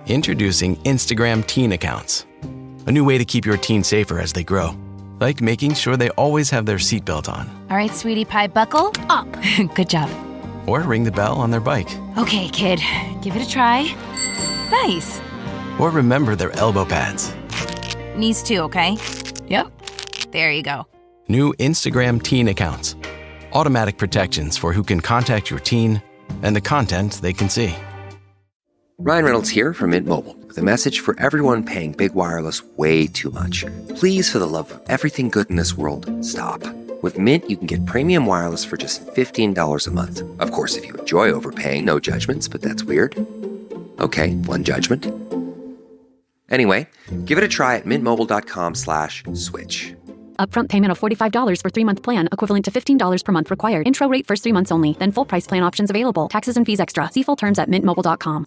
Introducing Instagram Teen Accounts, a new way to keep your teen safer as they grow, like making sure they always have their seatbelt on. All right, sweetie pie, buckle up. Good job. Or ring the bell on their bike. Okay, kid, give it a try. Nice. Or remember their elbow pads. Knees too, okay? Yep. There you go. New Instagram Teen Accounts. Automatic protections for who can contact your teen and the content they can see. Ryan Reynolds here from Mint Mobile with a message for everyone paying big wireless way too much. Please, for the love of everything good in this world, stop. With Mint, you can get premium wireless for just $15 a month. Of course, if you enjoy overpaying, no judgments, but that's weird. Okay, one judgment. Anyway, give it a try at mintmobile.com/switch. Upfront payment of $45 for 3-month plan, equivalent to $15 per month required. Intro rate first 3 months only, then full price plan options available. Taxes and fees extra. See full terms at mintmobile.com.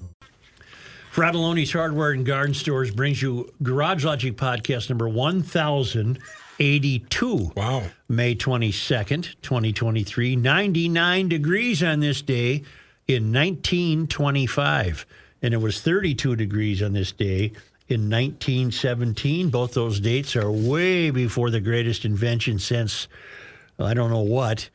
Fratelloni's Hardware and Garden Stores brings you Garage Logic Podcast number 1082. Wow. May 22nd, 2023. 99 degrees on this day in 1925. And it was 32 degrees on this day in 1917. Both those dates are way before the greatest invention since, I don't know what.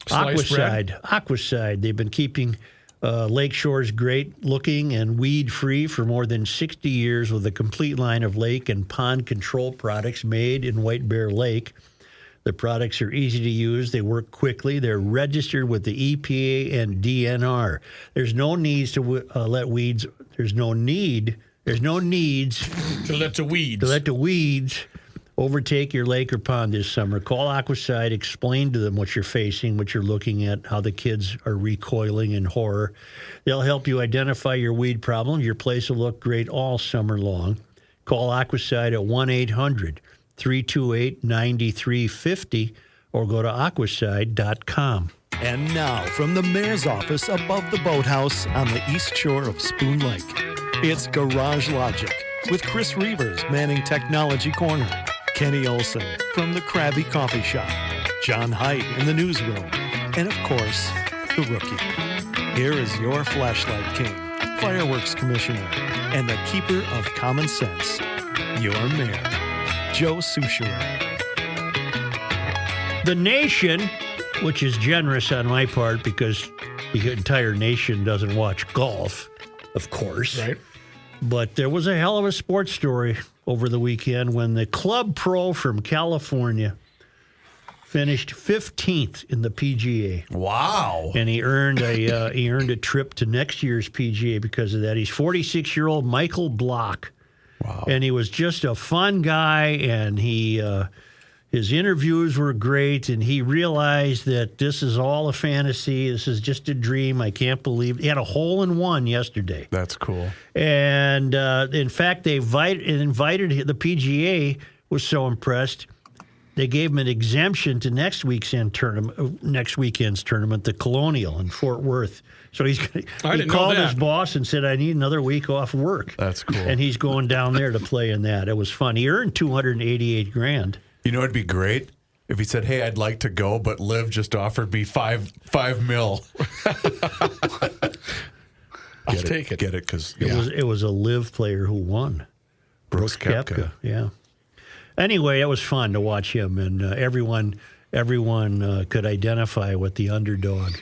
Aquacide. They've been keeping lake shores great looking and weed free for more than 60 years with a complete line of lake and pond control products made in White Bear Lake. The products are easy to use. They work quickly. They're registered with the EPA and DNR. There's no needs to let weeds. There's no needs To let the weeds overtake your lake or pond this summer. Call Aquacide, explain to them what you're facing, what you're looking at, how the kids are recoiling in horror. They'll help you identify your weed problem. Your place will look great all summer long. Call Aquacide at 1-800-328-9350 or go to aquacide.com. And now, from the mayor's office above the boathouse on the east shore of Spoon Lake, it's Garage Logic with Chris Reavers manning Technology Corner, Kenny Olson from the Krabby Coffee Shop, John Heidt in the newsroom, and of course, the Rookie. Here is your flashlight king, fireworks commissioner, and the keeper of common sense, your mayor, Joe Soucheray. The nation, which is generous on my part because the entire nation doesn't watch golf, of course. Right. But there was a hell of a sports story over the weekend when the club pro from California finished 15th in the PGA. Wow. And he earned a trip to next year's PGA because of that. He's 46-year-old Michael Block. Wow. And he was just a fun guy, and his interviews were great, and he realized that this is all a fantasy. This is just a dream. I can't believe he had a hole-in-one yesterday. That's cool. And in fact, they invited the PGA was so impressed, they gave him an exemption to next weekend's tournament, the Colonial in Fort Worth. So he called his boss and said, "I need another week off work." That's cool. And he's going down there to play in that. It was fun. He earned $288,000. You know, it'd be great if he said, "Hey, I'd like to go, but Liv just offered me $5 million." I'll take it. Get it? Because it was a Liv player who won. Brooks Koepka. Yeah. Anyway, it was fun to watch him, and everyone could identify with the underdog.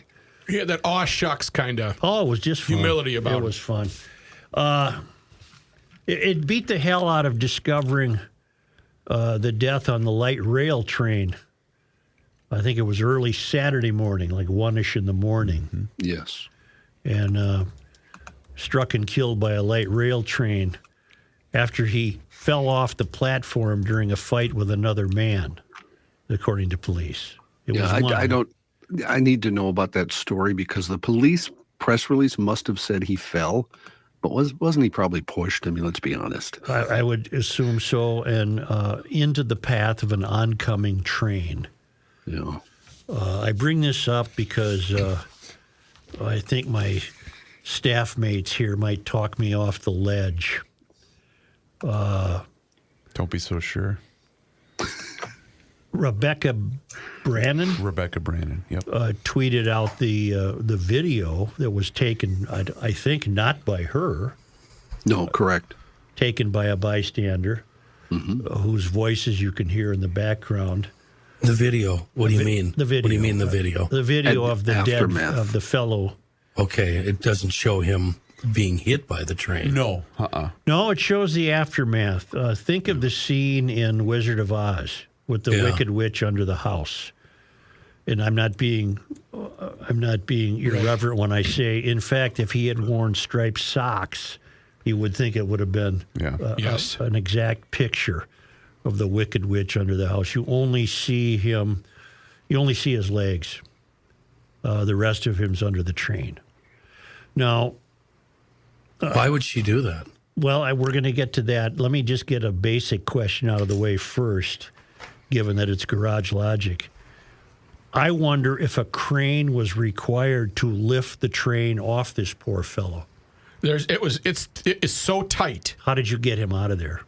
Yeah, that aw shucks kind of. Oh, it was just fun. Humility about it. It was fun. It beat the hell out of discovering the death on the light rail train. I think it was early Saturday morning, like 1-ish in the morning. Mm-hmm. Yes. And struck and killed by a light rail train after he fell off the platform during a fight with another man, according to police. I need to know about that story because the police press release must have said he fell, but wasn't he probably pushed? I mean, let's be honest. I would assume so, and into the path of an oncoming train. Yeah. I bring this up because I think my staff mates here might talk me off the ledge. Don't be so sure. Rebecca Brannon Yep. tweeted out the video that was taken, I think, not by her. No, correct. Taken by a bystander whose voices you can hear in the background. The video. What do you mean? The video. What do you mean the video? The video of the aftermath. dead of the fellow. Okay, it doesn't show him being hit by the train. No. No, it shows the aftermath. Think of the scene in Wizard of Oz with the Wicked Witch under the house. And I'm not being irreverent when I say, in fact, if he had worn striped socks, you would think it would have been an exact picture of the Wicked Witch under the house. You only see him, you only see his legs. The rest of him's under the train. Now, why would she do that? well, we're going to get to that. Let me just get a basic question out of the way first, given that it's garage logic. I wonder if a crane was required to lift the train off this poor fellow. It is so tight. How did you get him out of there?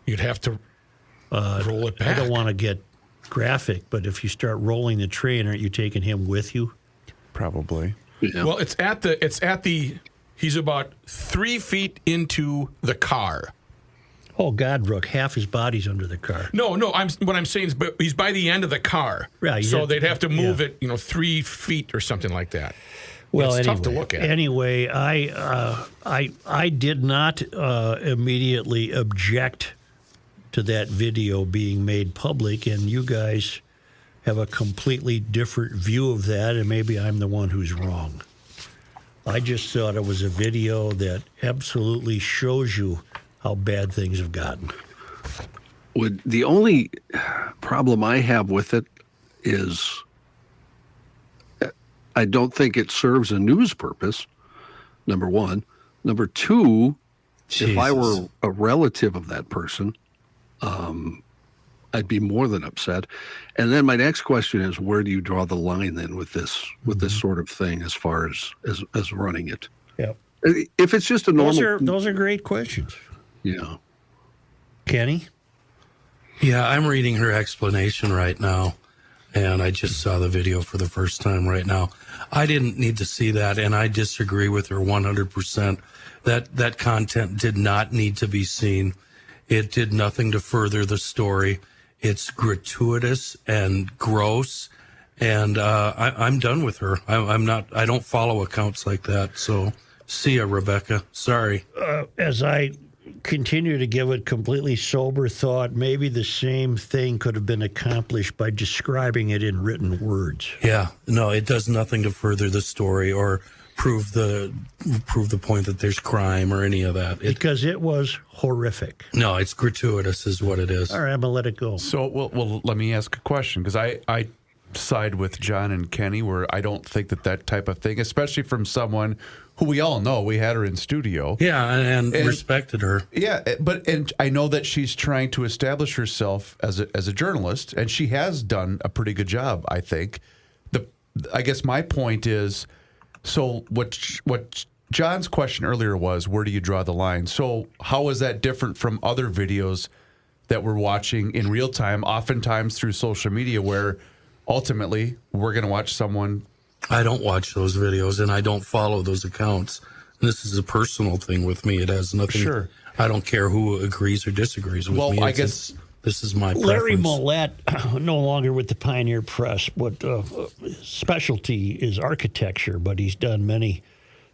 You'd have to roll it back. I don't want to get graphic, but if you start rolling the train, aren't you taking him with you? Probably. Yeah. Well, he's about 3 feet into the car. Oh, God, Brooke, half his body's under the car. No, what I'm saying is, but he's by the end of the car. Right, so they'd have to move it, 3 feet or something like that. Well, it's anyway, tough to look at. Anyway, I did not immediately object to that video being made public, and you guys have a completely different view of that, and maybe I'm the one who's wrong. I just thought it was a video that absolutely shows you how bad things have gotten. The only problem I have with it is I don't think it serves a news purpose, number one. Number two, if I were a relative of that person, I'd be more than upset. And then my next question is, where do you draw the line then with this sort of thing as far as running it? Yeah. If it's just a normal... Those are great questions. Yeah. Kenny? Yeah, I'm reading her explanation right now, and I just saw the video for the first time right now. I didn't need to see that, and I disagree with her 100%. That content did not need to be seen. It did nothing to further the story. It's gratuitous and gross, and I'm done with her. I don't follow accounts like that, so see ya, Rebecca. Sorry. As I continue to give it completely sober thought, maybe the same thing could have been accomplished by describing it in written words. Yeah, no, it does nothing to further the story or prove the point that there's crime or any of that. Because it was horrific. No, it's gratuitous is what it is. All right, I'm going to let it go. So, well, let me ask a question, because I side with John and Kenny, where I don't think that type of thing, especially from someone who we all know, we had her in studio. Yeah, and respected her. Yeah, and I know that she's trying to establish herself as a journalist, and she has done a pretty good job, I think. I guess my point is, so what John's question earlier was, where do you draw the line? So how is that different from other videos that we're watching in real time, oftentimes through social media, where ultimately we're going to watch someone... I don't watch those videos, and I don't follow those accounts. This is a personal thing with me. It has nothing... Sure. I don't care who agrees or disagrees with me. Well, I guess... This is my preference. Larry Millette, no longer with the Pioneer Press, but specialty is architecture, but he's done many,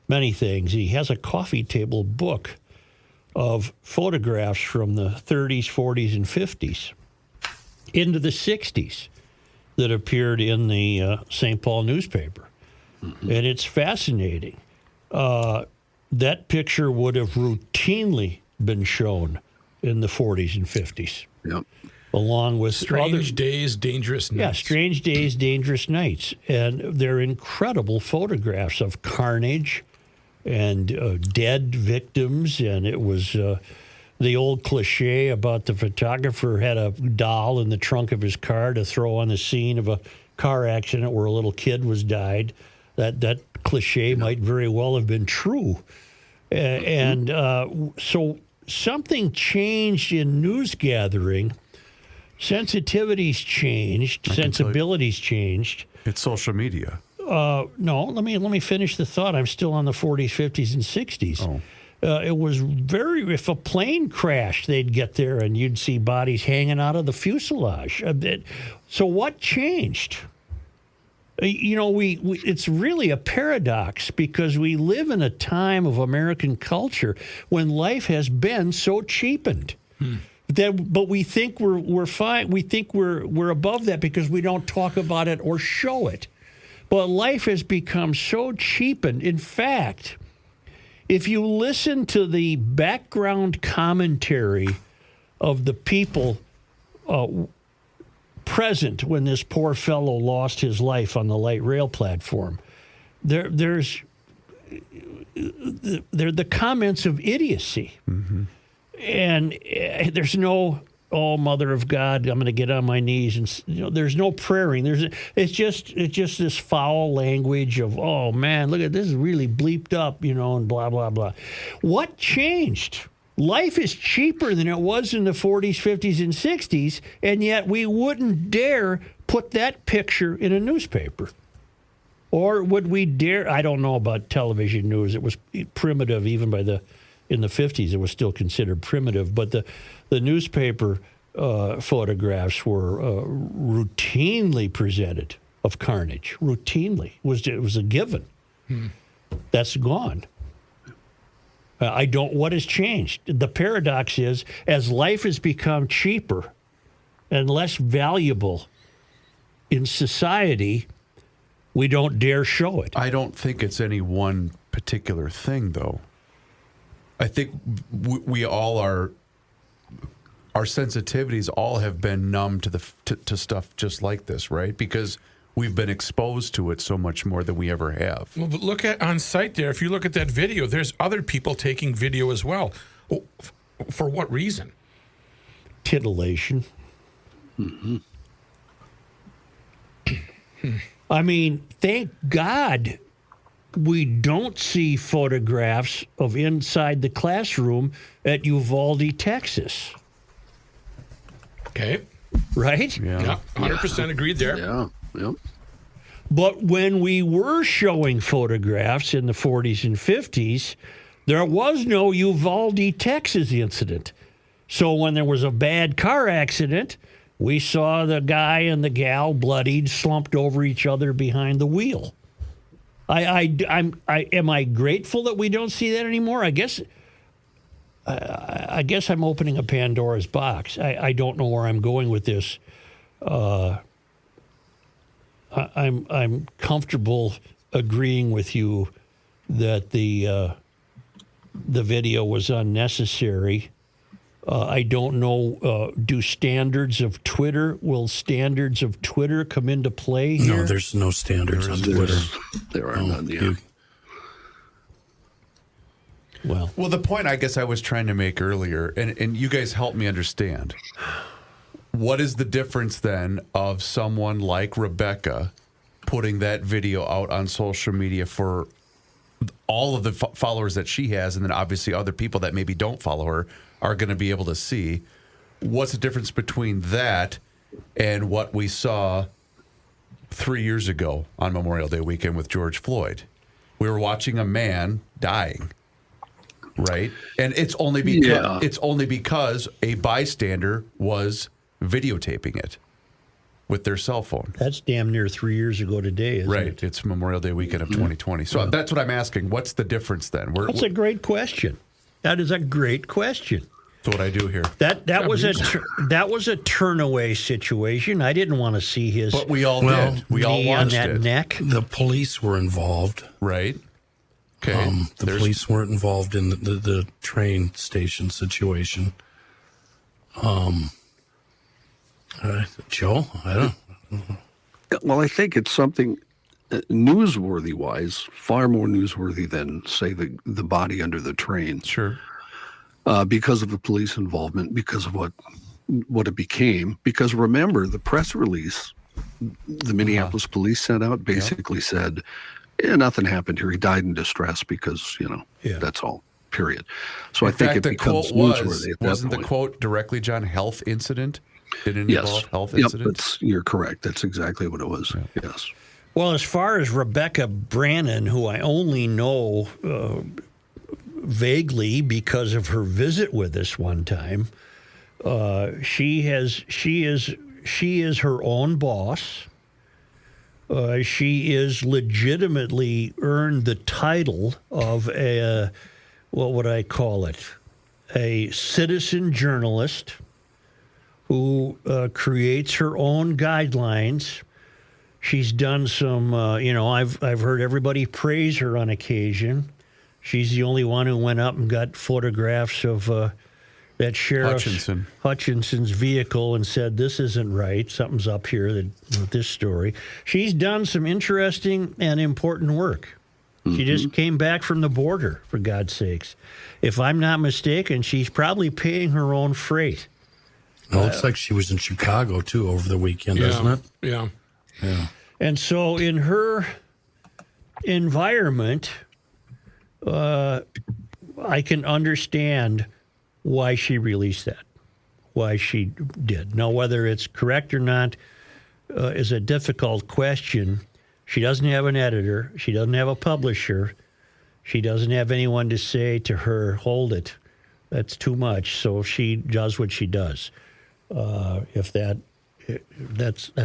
many things. He has a coffee table book of photographs from the 30s, 40s, and 50s into the 60s that appeared in the St. Paul newspaper. Mm-hmm. And it's fascinating. That picture would have routinely been shown in the 40s and 50s. Yep. Along with Strange Days, Dangerous Nights. Yeah, Strange Days, Dangerous Nights. And they're incredible photographs of carnage and dead victims. And it was the old cliche about the photographer had a doll in the trunk of his car to throw on the scene of a car accident where a little kid was died. That cliche might very well have been true. So something changed in news gathering Sensitivity's changed. Sensibility's changed. It's social media. No, let me finish the thought. I'm still on the 40s, 50s, and 60s. Oh. It was if a plane crashed, they'd get there and you'd see bodies hanging out of the fuselage. So what changed? It's really a paradox because we live in a time of American culture when life has been so cheapened. But we think we're fine. We think we're above that because we don't talk about it or show it. But life has become so cheapened. In fact, if you listen to the background commentary of the people present when this poor fellow lost his life on the light rail platform, they're the comments of idiocy. Mm-hmm. And there's no, oh, Mother of God, I'm going to get on my knees. And there's no praying. It's just this foul language of, oh, man, look at this is really bleeped up, and blah, blah, blah. What changed? Life is cheaper than it was in the 40s, 50s, and 60s, and yet we wouldn't dare put that picture in a newspaper. Or would we dare? I don't know about television news. It was primitive even in the 50s. It was still considered primitive, but the newspaper photographs were routinely presented of carnage. Routinely. It was a given. That's gone. What has changed? The paradox is, as life has become cheaper and less valuable in society, we don't dare show it. I don't think it's any one particular thing, though. I think we all are. Our sensitivities all have been numb to stuff just like this, right? Because we've been exposed to it so much more than we ever have. Well, but look at on site there. If you look at that video, there's other people taking video as well. For what reason? Titillation. Mm-hmm. I mean, thank God we don't see photographs of inside the classroom at Uvalde, Texas. Okay. Right? Yeah, 100% agreed there. Yeah. Yep. But when we were showing photographs in the 40s and 50s, there was no Uvalde, Texas incident. So when there was a bad car accident, we saw the guy and the gal bloodied, slumped over each other behind the wheel. Am I grateful that we don't see that anymore? I guess I'm opening a Pandora's box. I don't know where I'm going with this. I'm comfortable agreeing with you that the video was unnecessary. I don't know. Will standards of Twitter come into play here? No, there's no standards on Twitter. There are none. Yeah. Well, the point I guess I was trying to make earlier, and you guys helped me understand. What is the difference then of someone like Rebecca putting that video out on social media for all of the followers that she has, and then obviously other people that maybe don't follow her are going to be able to see? What's the difference between that and what we saw 3 years ago on Memorial Day weekend with George Floyd? We were watching a man dying, right? And it's only because a bystander was videotaping it with their cell phone. That's damn near 3 years ago today, isn't it? Right. It's Memorial Day weekend of 2020. So that's what I'm asking. What's the difference then? That's a great question. That is a great question. That's what I do here. That was a turnaway situation. I didn't want to see his. But we all did. We all watched on that it. neck. The police were involved. Right. Okay. The police weren't involved in the train station situation. Joe, I don't know. Well, I think it's something newsworthy-wise, far more newsworthy than, say, the body under the train. Sure. Because of the police involvement, because of what it became. Because remember, the press release the Minneapolis police sent out basically said, nothing happened here. He died in distress because, that's all, period. So I think it becomes newsworthy at that point. Wasn't the quote directly, John, health incident? Did it involve health incidents? You're correct. That's exactly what it was. Yeah. Yes. Well, as far as Rebecca Brannon, who I only know vaguely because of her visit with us one time, she is her own boss. She is legitimately earned the title of a, what would I call it? A citizen journalist who creates her own guidelines. She's done some, I've heard everybody praise her on occasion. She's the only one who went up and got photographs of that Sheriff Hutchinson's vehicle and said, this isn't right. Something's up here with this story. She's done some interesting and important work. Mm-hmm. She just came back from the border, for God's sakes. If I'm not mistaken, she's probably paying her own freight. It looks like she was in Chicago, too, over the weekend, doesn't it? Yeah. Yeah. And so in her environment, I can understand why she released that, why she did. Now, whether it's correct or not is a difficult question. She doesn't have an editor. She doesn't have a publisher. She doesn't have anyone to say to her, hold it, that's too much. So she does what she does. That's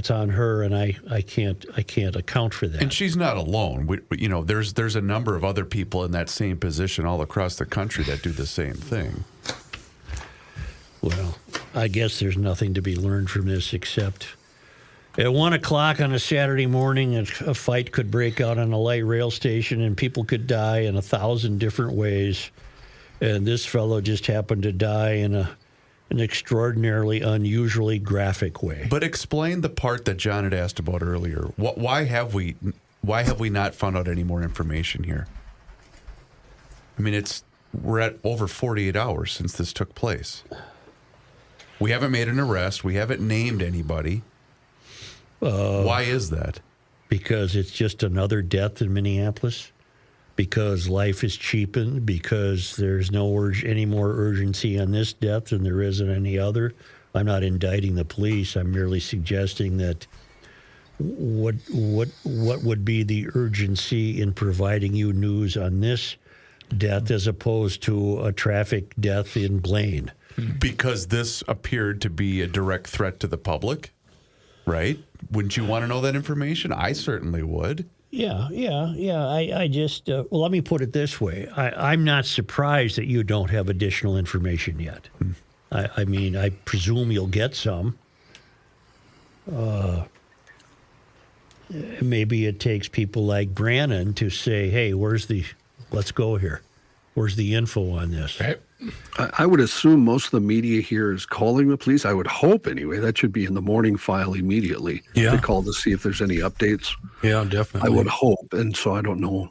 on her, and I can't account for that. And she's not alone. There's a number of other people in that same position all across the country that do the same thing. Well, I guess there's nothing to be learned from this except at 1 o'clock on a Saturday morning, a fight could break out on a light rail station and people could die in 1,000 different ways. And this fellow just happened to die in an extraordinarily, unusually graphic way. But explain the part that John had asked about earlier. Why have we not found out any more information here? I mean, we're at over 48 hours since this took place. We haven't made an arrest. We haven't named anybody. Why is that? Because it's just another death in Minneapolis. Because life is cheapened. Because there's any more urgency on this death than there is on any other. I'm not indicting the police. I'm merely suggesting that what would be the urgency in providing you news on this death as opposed to a traffic death in Blaine? Because this appeared to be a direct threat to the public, right? Wouldn't you want to know that information? I certainly would. Yeah. I just, let me put it this way. I'm not surprised that you don't have additional information yet. I mean, I presume you'll get some. Maybe it takes people like Brannon to say, hey, let's go here. Where's the info on this? Right. I would assume most of the media here is calling the police. I would hope anyway. That should be in the morning file immediately. Yeah. They call to see if there's any updates. Yeah, definitely. I would hope. And so I don't know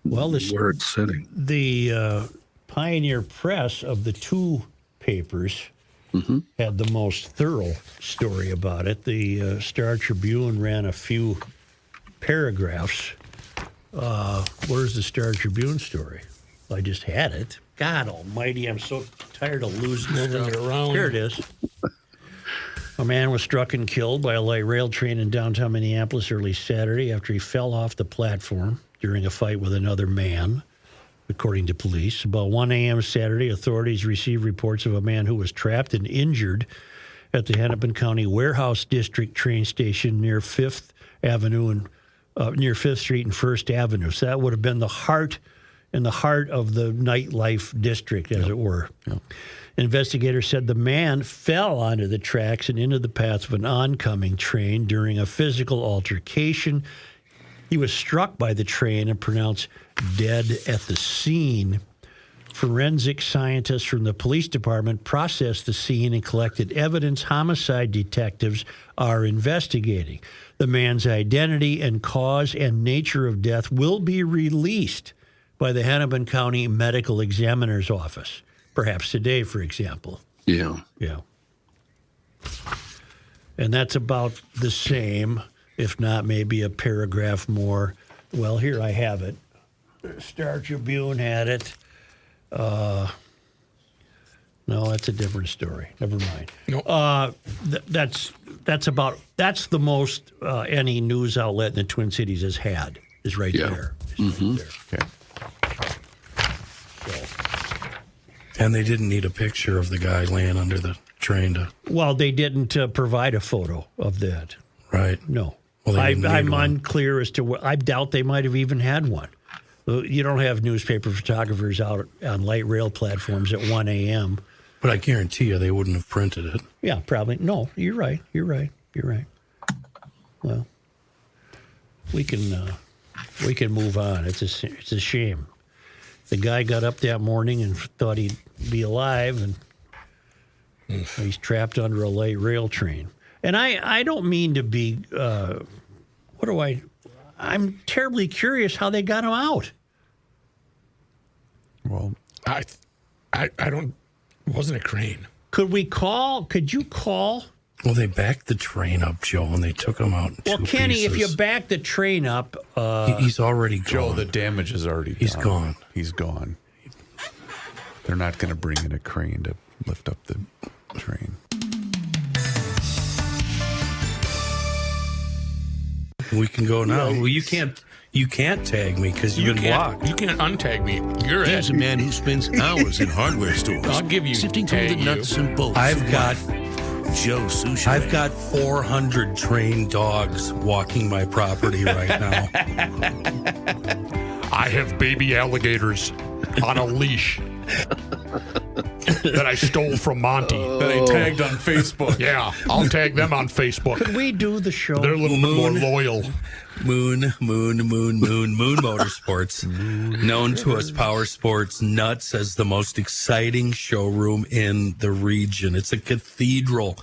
where it's sitting. The Pioneer Press of the two papers had the most thorough story about it. The Star Tribune ran a few paragraphs. Where's the Star Tribune story? I just had it. God almighty, I'm so tired of losing it around. Here it is. A man was struck and killed by a light rail train in downtown Minneapolis early Saturday after he fell off the platform during a fight with another man, according to police. About 1 a.m. Saturday, authorities received reports of a man who was trapped and injured at the Hennepin County Warehouse District train station near 5th Avenue and near 5th Street and 1st Avenue. So that would have been the heart of the nightlife district, as it were. Yep. Investigators said the man fell onto the tracks and into the path of an oncoming train during a physical altercation. He was struck by the train and pronounced dead at the scene. Forensic scientists from the police department processed the scene and collected evidence homicide detectives are investigating. The man's identity and cause and nature of death will be released by the Hennepin County Medical Examiner's Office, perhaps today, for example. Yeah. And that's about the same, if not maybe a paragraph more. Well, here I have it. Star Tribune had it. No, that's a different story. Never mind. No. That's the most any news outlet in the Twin Cities has had is right there. It's right there. Okay. And they didn't need a picture of the guy laying under the train to. Well, they didn't provide a photo of that. Right. No. Well, I'm unclear as to what. I doubt they might have even had one. You don't have newspaper photographers out on light rail platforms at 1 a.m. But I guarantee you they wouldn't have printed it. Yeah, probably. No, you're right. Well, we can move on. It's a shame. The guy got up that morning and thought he'd be alive, and he's trapped under a light rail train. And I don't mean to be. I'm terribly curious how they got him out. Well, I don't. It wasn't a crane. Could you call? Well, they backed the train up, Joe, and they took him out in Well, two Kenny, pieces. if you back the train up, He's already gone. Joe, the damage is already done. He's gone. He's gone. They're not going to bring in a crane to lift up the train. We can go now. Well, you can't tag me because you've been blocked. You can't untag me. You're Here's it. a man who spends hours in hardware stores. I'll give you sifting through tag the nuts and bolts. I've of got life. Joe Sushi. I've got 400 trained dogs walking my property right now. I have baby alligators on a leash that I stole from Monty. That I tagged on Facebook. Yeah, I'll tag them on Facebook. could we do the show? They're a little bit more loyal. Moon Motorsports, known to us power sports nuts as the most exciting showroom in the region. It's a cathedral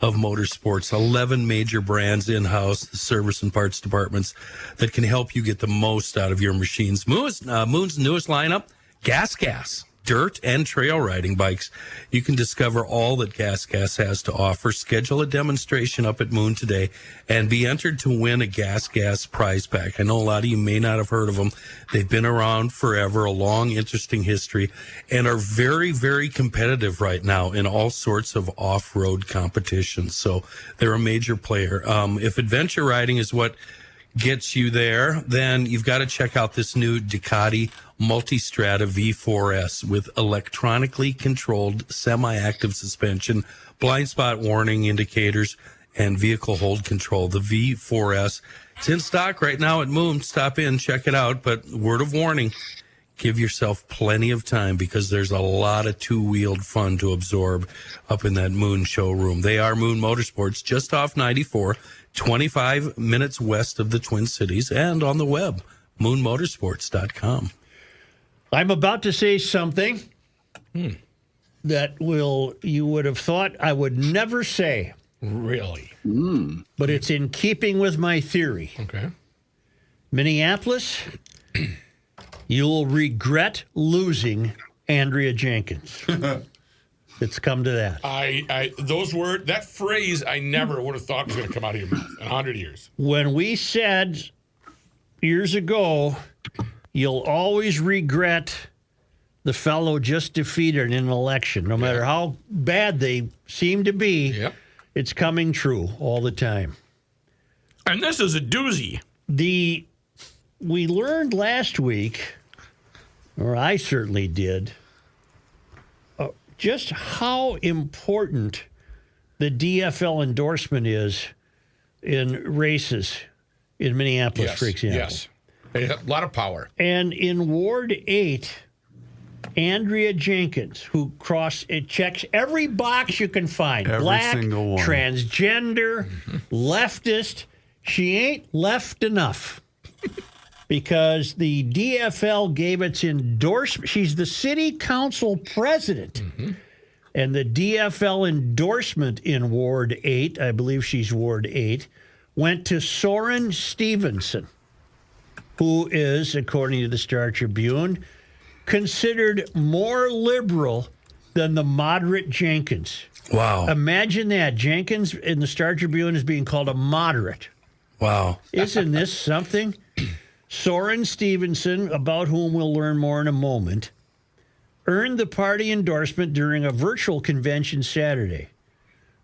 of motorsports, 11 major brands in-house, the service and parts departments that can help you get the most out of your machines. Moon's newest lineup, Gas. Dirt and trail riding bikes. You can discover all that Gas has to offer. Schedule a demonstration up at Moon today and be entered to win a Gas prize pack. I know a lot of you may not have heard of them. They've been around forever, a long, interesting history, and are very, very competitive right now in all sorts of off-road competitions. So they're a major player. If adventure riding is what gets you there, then you've got to check out this new Ducati Multistrada V4S with electronically controlled semi-active suspension, blind spot warning indicators, and vehicle hold control. The V4S, it's in stock right now at Moon. Stop in, check it out. But word of warning, give yourself plenty of time because there's a lot of two-wheeled fun to absorb up in that Moon showroom. They are Moon Motorsports, just off 94, 25 minutes west of the Twin Cities, and on the web, moonmotorsports.com. I'm about to say something that you would have thought I would never say. Really? But it's in keeping with my theory. Okay. Minneapolis, you'll regret losing Andrea Jenkins. It's come to that. That phrase I never would have thought was going to come out of your mouth in 100 years. When we said years ago, you'll always regret the fellow just defeated in an election, no matter how bad they seem to be, it's coming true all the time. And this is a doozy. We learned last week, or I certainly did, just how important the DFL endorsement is in races in Minneapolis, for example. Yes. A lot of power. And in Ward 8, Andrea Jenkins, who checks every box you can find. Every Black, single one. transgender, leftist. She ain't left enough. Because the DFL gave its endorsement. She's the city council president. And the DFL endorsement in Ward 8, I believe she's Ward 8, went to Soren Stevenson, who is, according to the Star Tribune, considered more liberal than the moderate Jenkins. Wow. Imagine that. Jenkins in the Star Tribune is being called a moderate. Wow. Isn't this something? Soren Stevenson, about whom we'll learn more in a moment, earned the party endorsement during a virtual convention Saturday.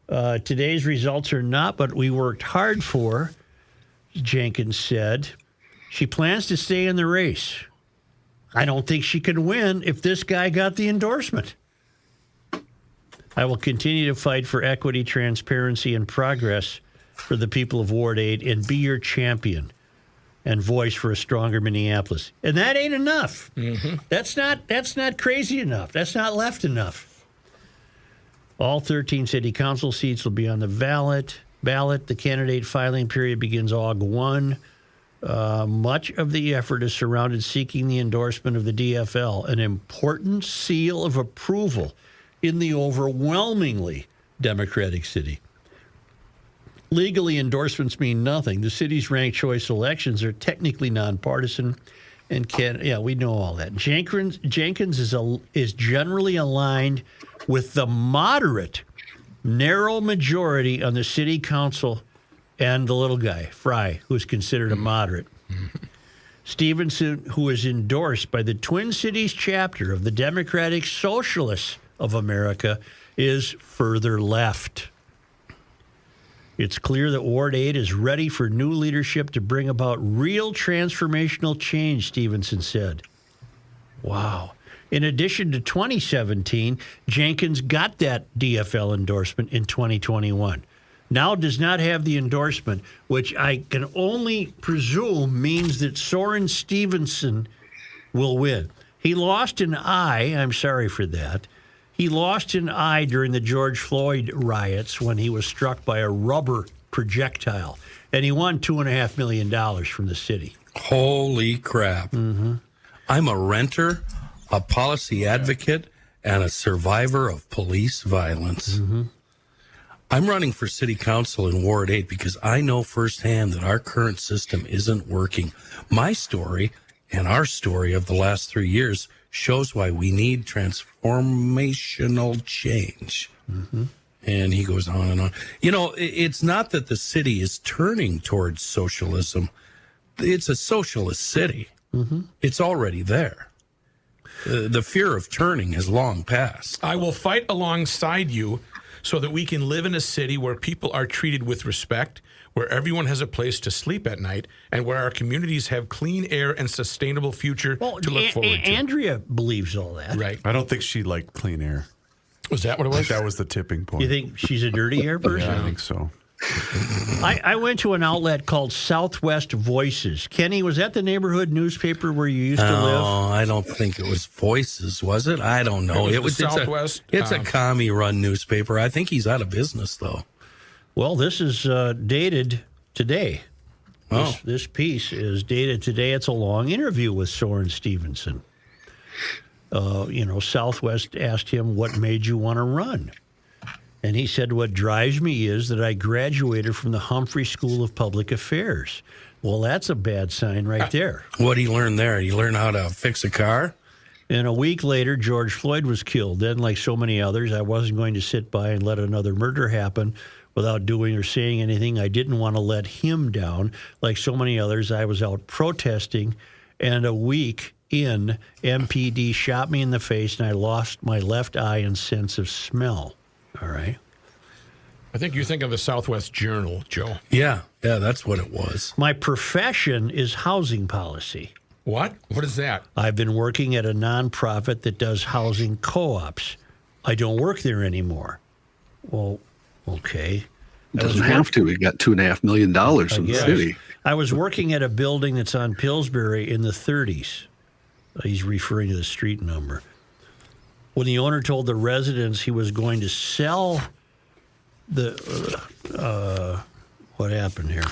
Today's results are not what we worked hard for, Jenkins said. She plans to stay in the race. I don't think she could win if this guy got the endorsement. I will continue to fight for equity, transparency, and progress for the people of Ward 8 and be your champion and voice for a stronger Minneapolis. And that ain't enough. Mm-hmm. That's not crazy enough. That's not left enough. All 13 city council seats will be on the ballot. The candidate filing period begins August 1. Much of the effort is surrounded seeking the endorsement of the DFL, an important seal of approval in the overwhelmingly Democratic city. Legally, endorsements mean nothing. The city's ranked choice elections are technically nonpartisan, and we know all that. Jenkins is generally aligned with the moderate, narrow majority on the city council and the little guy, Fry, who's considered a moderate. Stevenson, who is endorsed by the Twin Cities chapter of the Democratic Socialists of America, is further left. It's clear that Ward 8 is ready for new leadership to bring about real transformational change, Stevenson said. Wow. In addition to 2017, Jenkins got that DFL endorsement in 2021. Now does not have the endorsement, which I can only presume means that Soren Stevenson will win. He lost an eye. I'm sorry for that. He lost an eye during the George Floyd riots when he was struck by a rubber projectile, and he won $2.5 million from the city. Holy crap. Mm-hmm. I'm a renter, a policy advocate, and a survivor of police violence. Mm-hmm. I'm running for city council in Ward 8 because I know firsthand that our current system isn't working. My story and our story of the last 3 years shows why we need transformational change. Mm-hmm. And he goes on and on. You know, it's not that the city is turning towards socialism. It's a socialist city. Mm-hmm. It's already there. The fear of turning has long passed. I will fight alongside you so that we can live in a city where people are treated with respect, where everyone has a place to sleep at night, and where our communities have clean air and sustainable future to look forward to. Andrea believes all that. Right. I don't think she liked clean air. Was that what it was? That was the tipping point. You think she's a dirty air person? Yeah, I think so. I went to an outlet called Southwest Voices. Kenny, was that the neighborhood newspaper where you used to live? Oh, I don't think it was Voices, was it? I don't know. It was Southwest. It's a commie-run newspaper. I think he's out of business, though. Well, this is dated today. Oh. This piece is dated today. It's a long interview with Soren Stevenson. Southwest asked him, what made you want to run? And he said, what drives me is that I graduated from the Humphrey School of Public Affairs. Well, that's a bad sign right there. What did he learn there? Did he learn how to fix a car? And a week later, George Floyd was killed. Then, like so many others, I wasn't going to sit by and let another murder happen without doing or saying anything. I didn't want to let him down. Like so many others, I was out protesting, and a week in, MPD shot me in the face, and I lost my left eye and sense of smell. All right. I think you think of the Southwest Journal, Joe. Yeah, that's what it was. My profession is housing policy. What? What is that? I've been working at a nonprofit that does housing co-ops. I don't work there anymore. Well, okay. Doesn't have to. He got $2.5 million from the city. I was working at a building that's on Pillsbury in the 30s. He's referring to the street number. When the owner told the residents he was going to sell what happened here?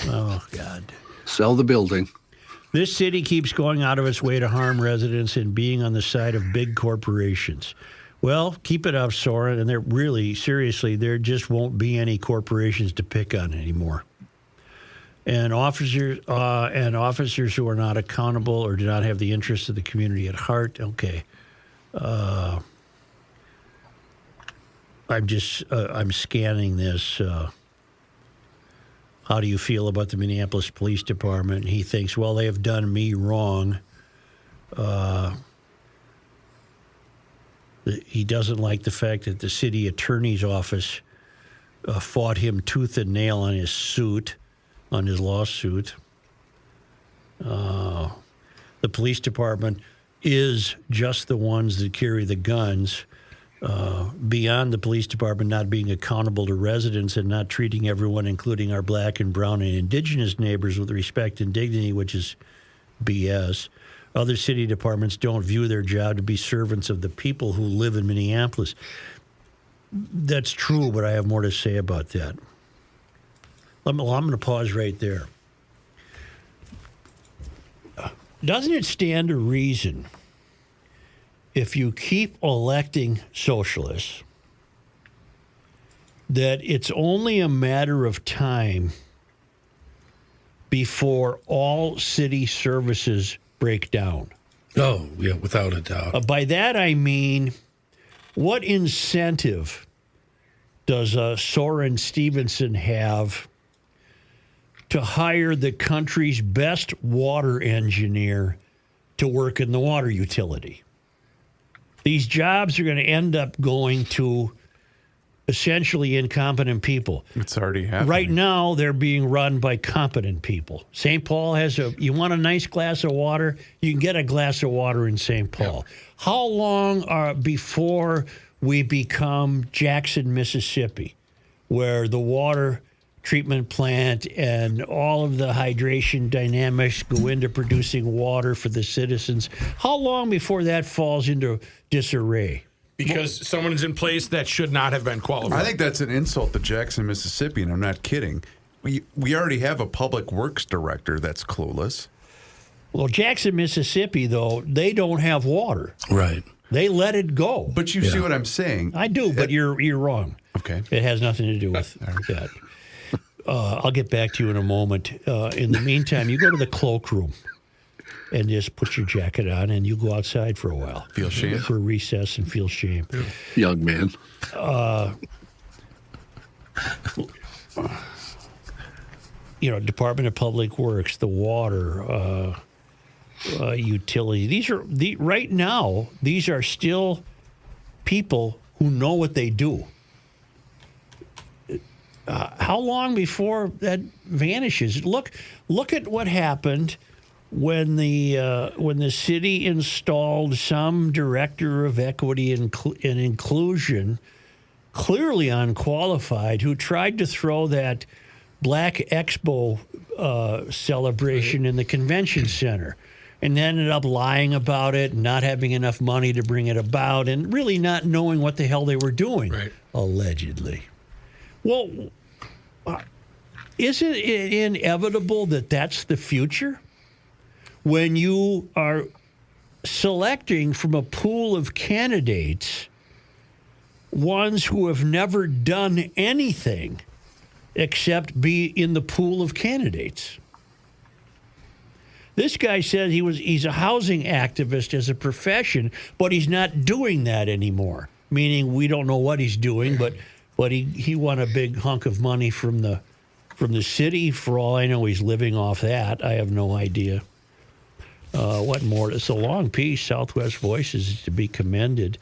Oh, God. Sell the building. This city keeps going out of its way to harm residents and being on the side of big corporations. Well, keep it up, Soren, and there just won't be any corporations to pick on anymore. And officers who are not accountable or do not have the interests of the community at heart. Okay. I'm scanning this. How do you feel about the Minneapolis Police Department? And he thinks, well, they have done me wrong. He doesn't like the fact that the city attorney's office fought him tooth and nail on his lawsuit. The police department is just the ones that carry the guns. Beyond the police department not being accountable to residents and not treating everyone, including our black and brown and indigenous neighbors, with respect and dignity, which is BS. Other city departments don't view their job to be servants of the people who live in Minneapolis. That's true, but I have more to say about that. I'm going to pause right there. Doesn't it stand to reason, if you keep electing socialists, that it's only a matter of time before all city services break down? Oh, yeah, without a doubt. By that I mean, what incentive does Soren Stevenson have to hire the country's best water engineer to work in the water utility? These jobs are going to end up going to essentially incompetent people. It's already happening. Right now, they're being run by competent people. St. Paul has you want a nice glass of water? You can get a glass of water in St. Paul. Yeah. How long before we become Jackson, Mississippi, where the water treatment plant and all of the hydration dynamics go into producing water for the citizens? How long before that falls into disarray? Because someone's in place that should not have been qualified. I think that's an insult to Jackson, Mississippi, and I'm not kidding. We already have a public works director that's clueless. Well, Jackson, Mississippi, though, they don't have water. Right. They let it go. But you see what I'm saying. I do, but you're wrong. Okay. It has nothing to do with that. I'll get back to you in a moment. In the meantime, you go to the cloakroom and just put your jacket on, and you go outside for a while. Feel shame? For a recess and feel shame. Young man. Department of Public Works, the water, utility. Right now, these are still people who know what they do. How long before that vanishes? Look at what happened when the city installed some director of equity and inclusion, clearly unqualified, who tried to throw that Black Expo celebration in the convention center, and then ended up lying about it, and not having enough money to bring it about, and really not knowing what the hell they were doing, allegedly. Well, isn't it inevitable that that's the future? When you are selecting from a pool of candidates ones who have never done anything except be in the pool of candidates. This guy says he's a housing activist as a profession, but he's not doing that anymore, meaning we don't know what he's doing, but he won a big hunk of money from the city. For all I know, he's living off that. I have no idea. What more? It's a long piece. Southwest Voices is to be commended.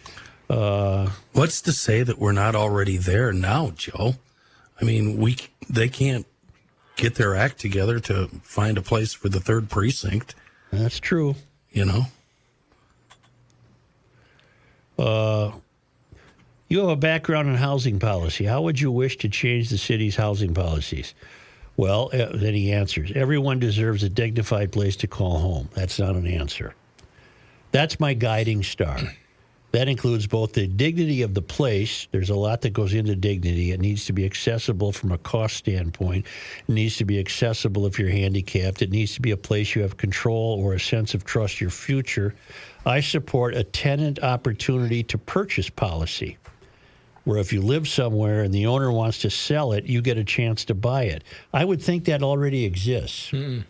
What's to say that we're not already there now, Joe? I mean, they can't get their act together to find a place for the 3rd precinct. That's true. You know? You have a background in housing policy. How would you wish to change the city's housing policies? Well, then he answers, everyone deserves a dignified place to call home. That's not an answer. That's my guiding star. That includes both the dignity of the place. There's a lot that goes into dignity. It needs to be accessible from a cost standpoint. It needs to be accessible if you're handicapped. It needs to be a place you have control or a sense of trust your future. I support a tenant opportunity to purchase policy, where if you live somewhere and the owner wants to sell it, you get a chance to buy it. I would think that already exists. Mm-mm.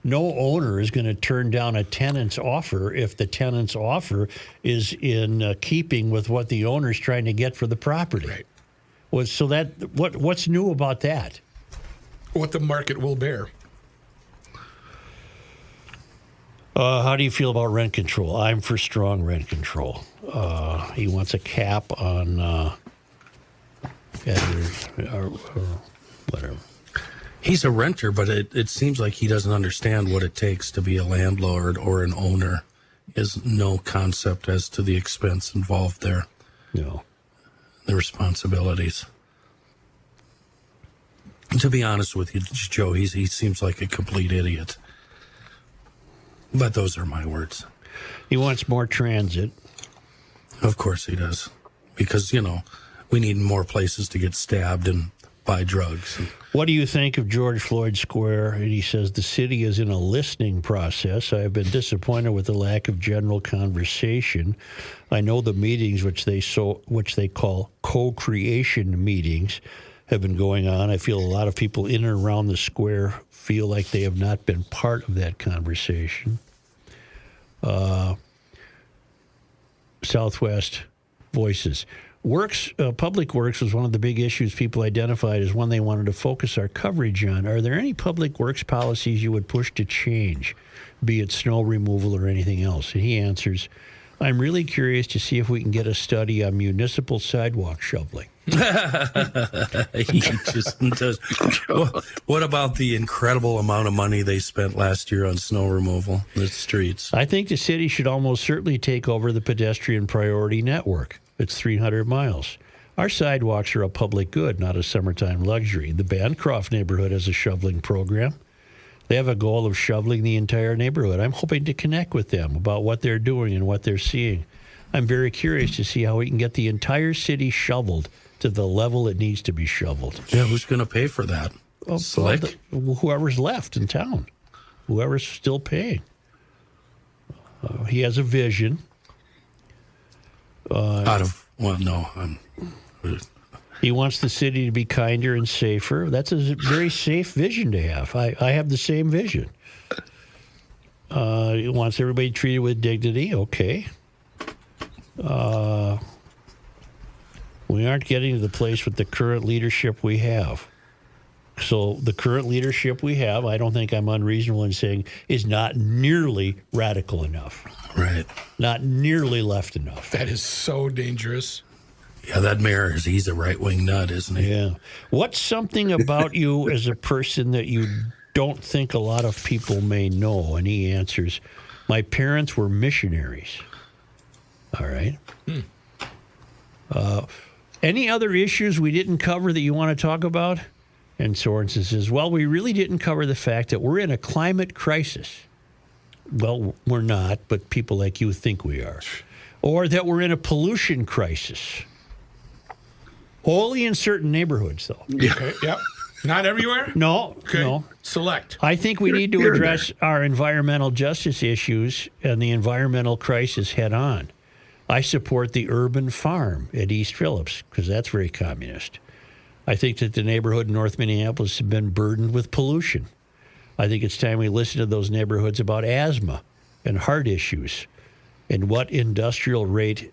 No owner is going to turn down a tenant's offer if the tenant's offer is in keeping with what the owner's trying to get for the property. Right. What's new about that? What the market will bear. How do you feel about rent control? I'm for strong rent control. He wants a cap on whatever. He's a renter, but it seems like he doesn't understand what it takes to be a landlord or an owner. He has no concept as to the expense involved there. No. The responsibilities. To be honest with you, Joe, he seems like a complete idiot. But those are my words. He wants more transit. Of course he does. Because, we need more places to get stabbed and buy drugs. What do you think of George Floyd Square? And he says the city is in a listening process. I have been disappointed with the lack of general conversation. I know the meetings, which they call co-creation meetings, have been going on. I feel a lot of people in and around the square feel like they have not been part of that conversation. Southwest Voices. Public works was one of the big issues people identified as one they wanted to focus our coverage on. Are there any public works policies you would push to change, be it snow removal or anything else? And he answers, I'm really curious to see if we can get a study on municipal sidewalk shoveling. He just does. What about the incredible amount of money they spent last year on snow removal in the streets? I think the city should almost certainly take over the pedestrian priority network. It's 300 miles. Our sidewalks are a public good, not a summertime luxury. The Bancroft neighborhood has a shoveling program. They have a goal of shoveling the entire neighborhood. I'm hoping to connect with them about what they're doing and what they're seeing. I'm very curious to see how we can get the entire city shoveled to the level it needs to be shoveled. Yeah, who's going to pay for that? Slick? Whoever's left in town. Whoever's still paying. He has a vision. He wants the city to be kinder and safer. That's a very safe vision to have. I have the same vision. He wants everybody treated with dignity. Okay. We aren't getting to the place with the current leadership we have. So the current leadership we have, I don't think I'm unreasonable in saying, is not nearly radical enough. Right. Not nearly left enough. That is so dangerous. Yeah, that mayor, he's a right-wing nut, isn't he? Yeah. What's something about you as a person that you don't think a lot of people may know? And he answers, my parents were missionaries. All right. Any other issues we didn't cover that you want to talk about? And Sorensen says, well, we really didn't cover the fact that we're in a climate crisis. Well, we're not, but people like you think we are. Or that we're in a pollution crisis. Only in certain neighborhoods, though. Okay, yep. Not everywhere? No, Okay. no. Select. I think we need to address our environmental justice issues and the environmental crisis head on. I support the urban farm at East Phillips because that's very communist. I think that the neighborhood in North Minneapolis has been burdened with pollution. I think it's time we listen to those neighborhoods about asthma and heart issues and what industrial rate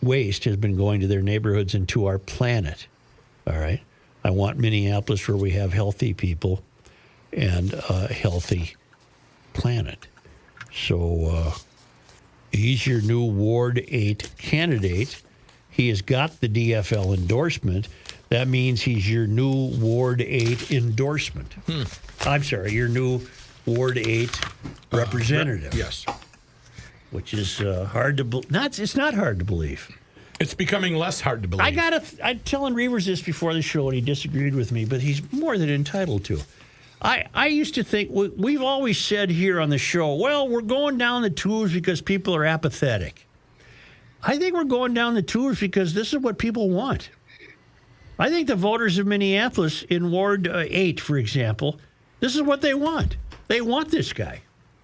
waste has been going to their neighborhoods and to our planet. All right? I want Minneapolis where we have healthy people and a healthy planet. So he's your new Ward 8 candidate. He has got the DFL endorsement. That means he's your new Ward 8 endorsement. I'm sorry, your new Ward 8 representative. Yes. Which is hard to believe. It's not hard to believe. It's becoming less hard to believe. I'm telling Reavers this before the show, and he disagreed with me, but he's more than entitled to. I used to think, we've always said here on the show, well, we're going down the tubes because people are apathetic. I think we're going down the tubes because this is what people want. I think the voters of Minneapolis in Ward 8, for example, this is what they want. They want this guy.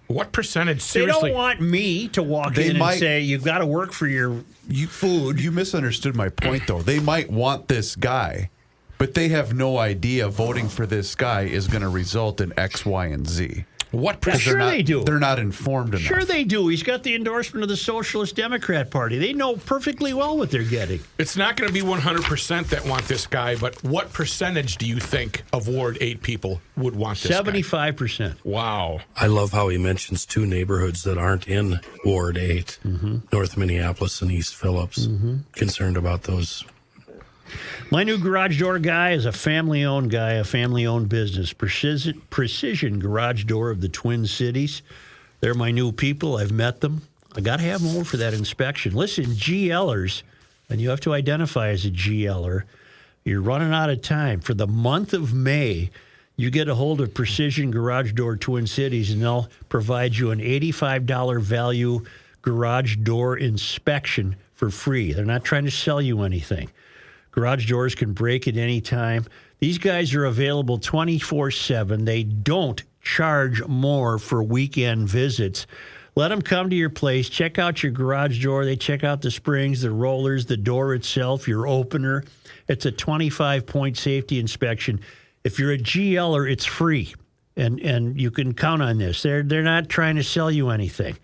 What percentage? Seriously, they don't want me to walk in and say, you've got to work for your food. You misunderstood my point, though. They might want this guy, but they have no idea voting for this guy is going to result in X, Y, and Z. What Yeah, sure they do. They're not informed enough. Sure they do. He's got the endorsement of the Socialist Democrat Party. They know perfectly well what they're getting. It's not going to be 100% that want this guy, but what percentage do you think of Ward 8 people would want this 75%. Wow. I love how he mentions two neighborhoods that aren't in Ward 8, North Minneapolis and East Phillips. Concerned about those. My new garage door guy is a family-owned guy, a family-owned business. Precision Garage Door of the Twin Cities. They're my new people. I've met them. I got to have them over for that inspection. Listen, GLers, and you have to identify as a GLer, you're running out of time. For the month of May, you get a hold of Precision Garage Door Twin Cities, and they'll provide you an $85 value garage door inspection for free. They're not trying to sell you anything. Garage doors can break at any time. These guys are available 24/7. They don't charge more for weekend visits. Let them come to your place, check out your garage door. They check out the springs, the rollers, the door itself, your opener. It's a 25-point safety inspection. If you're a GLer, it's free, and you can count on this. They're not trying to sell you anything.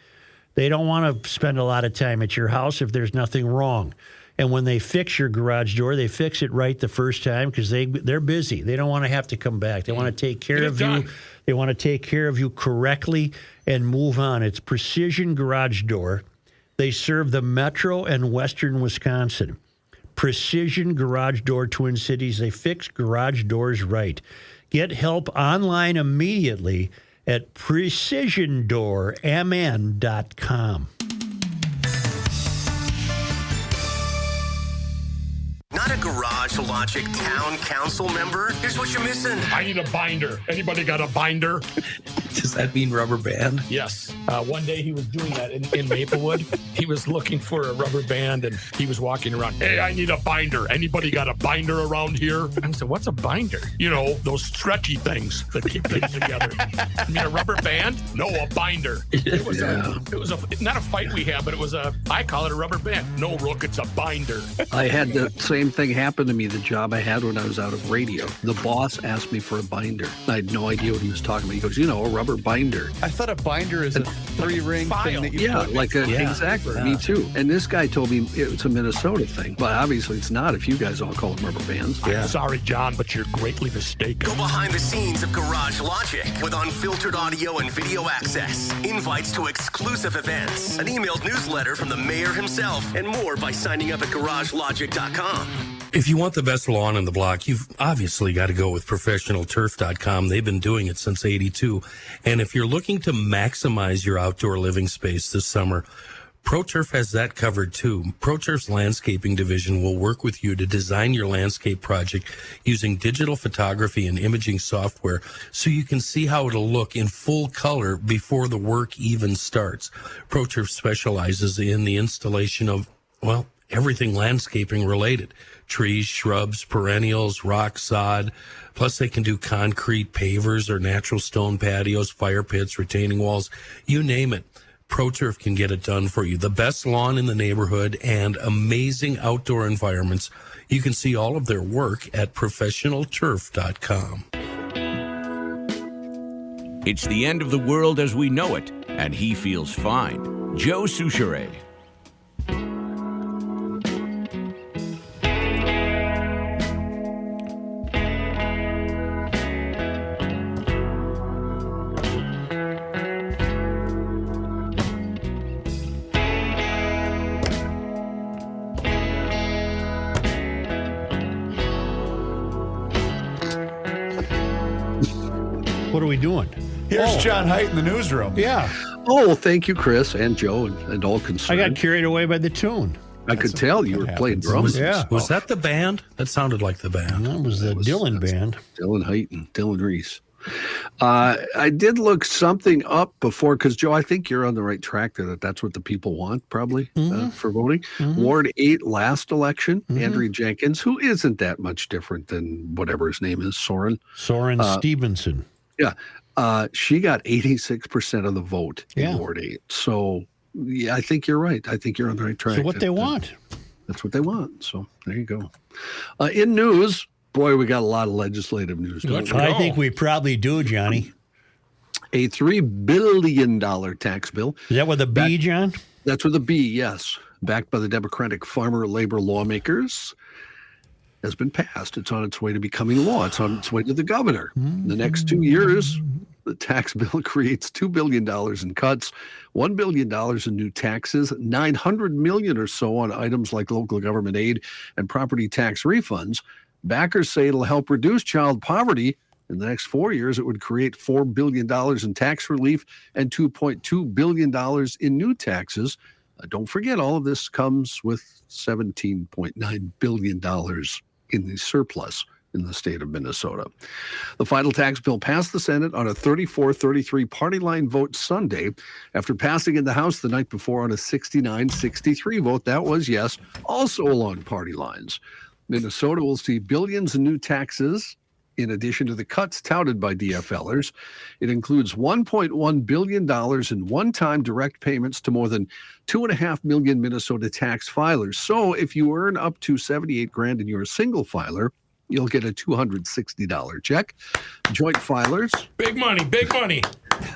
They don't want to spend a lot of time at your house if there's nothing wrong. And when they fix your garage door, they fix it right the first time because they're busy. They don't want to have to come back. They want to take care of you. They want to take care of you correctly and move on. It's Precision Garage Door. They serve the Metro and Western Wisconsin. Precision Garage Door Twin Cities. They fix garage doors right. Get help online immediately at precisiondoormn.com. Not a Garage Logic Town Council member? Here's what you're missing. I need a binder. Anybody got a binder? Does that mean rubber band? Yes. One day he was doing that in Maplewood. He was looking for a rubber band, and he was walking around. Hey, I need a binder. Anybody got a binder around here? I said, what's a binder? You know, those stretchy things that keep things together. You mean a rubber band? No, a binder. It was not a fight we had, but I call it a rubber band. No, Rook, it's a binder. I had the same thing happen to me, the job I had when I was out of radio. The boss asked me for a binder. I had no idea what he was talking about. He goes, a rubber binder. I thought a binder is a three-ring thing that you put. Exactly. Me too. And this guy told me it's a Minnesota thing, but obviously it's not if you guys all call them rubber bands. I'm sorry, John, but you're greatly mistaken. Go behind the scenes of Garage Logic with unfiltered audio and video access, invites to exclusive events, an emailed newsletter from the mayor himself, and more by signing up at garagelogic.com. If you want the best lawn in the block, you've obviously got to go with ProfessionalTurf.com. They've been doing it since '82. And if you're looking to maximize your outdoor living space this summer, ProTurf has that covered too. ProTurf's landscaping division will work with you to design your landscape project using digital photography and imaging software so you can see how it'll look in full color before the work even starts. ProTurf specializes in the installation of, everything landscaping related. Trees, shrubs, perennials, rock, sod. Plus, they can do concrete pavers or natural stone patios, fire pits, retaining walls, you name it. ProTurf can get it done for you. The best lawn in the neighborhood and amazing outdoor environments. You can see all of their work at ProfessionalTurf.com. It's the end of the world as we know it, and he feels fine. Joe Souchere. What are we doing? Here's John Heidt in the newsroom. Yeah. Oh, thank you, Chris and Joe and all concerned. I got carried away by the tune. I could tell you were playing drums. Was that the band? That sounded like the band. That was the Dylan band. Dylan Heidt and Dylan Reese. I did look something up before because, Joe, I think you're on the right track there. That's what the people want probably for voting. Ward 8 last election, Andrea Jenkins, who isn't that much different than whatever his name is, Soren Stevenson. Yeah. She got 86% of the vote in Ward 8. So, yeah, I think you're right. I think you're on the right track. So what they want. That's what they want. So there you go. In news, boy, we got a lot of legislative news. I think we probably do, Johnny. A $3 billion tax bill. Is that with a B, John? That's with a B, yes. Backed by the Democratic farmer labor lawmakers, has been passed. It's on its way to becoming law. It's on its way to the governor. In the next 2 years, the tax bill creates $2 billion in cuts, $1 billion in new taxes, $900 million or so on items like local government aid and property tax refunds. Backers say it'll help reduce child poverty. In the next 4 years, it would create $4 billion in tax relief and $2.2 billion in new taxes. Don't forget, all of this comes with $17.9 billion in the surplus in the state of Minnesota. The final tax bill passed the Senate on a 34-33 party line vote Sunday after passing in the House the night before on a 69-63 vote. That was, yes, also along party lines. Minnesota will see billions in new taxes in addition to the cuts touted by DFLers. It includes $1.1 billion in one-time direct payments to more than 2.5 million Minnesota tax filers. So if you earn up to $78,000 and you're a single filer, you'll get a $260 check. Joint filers. Big money, big money.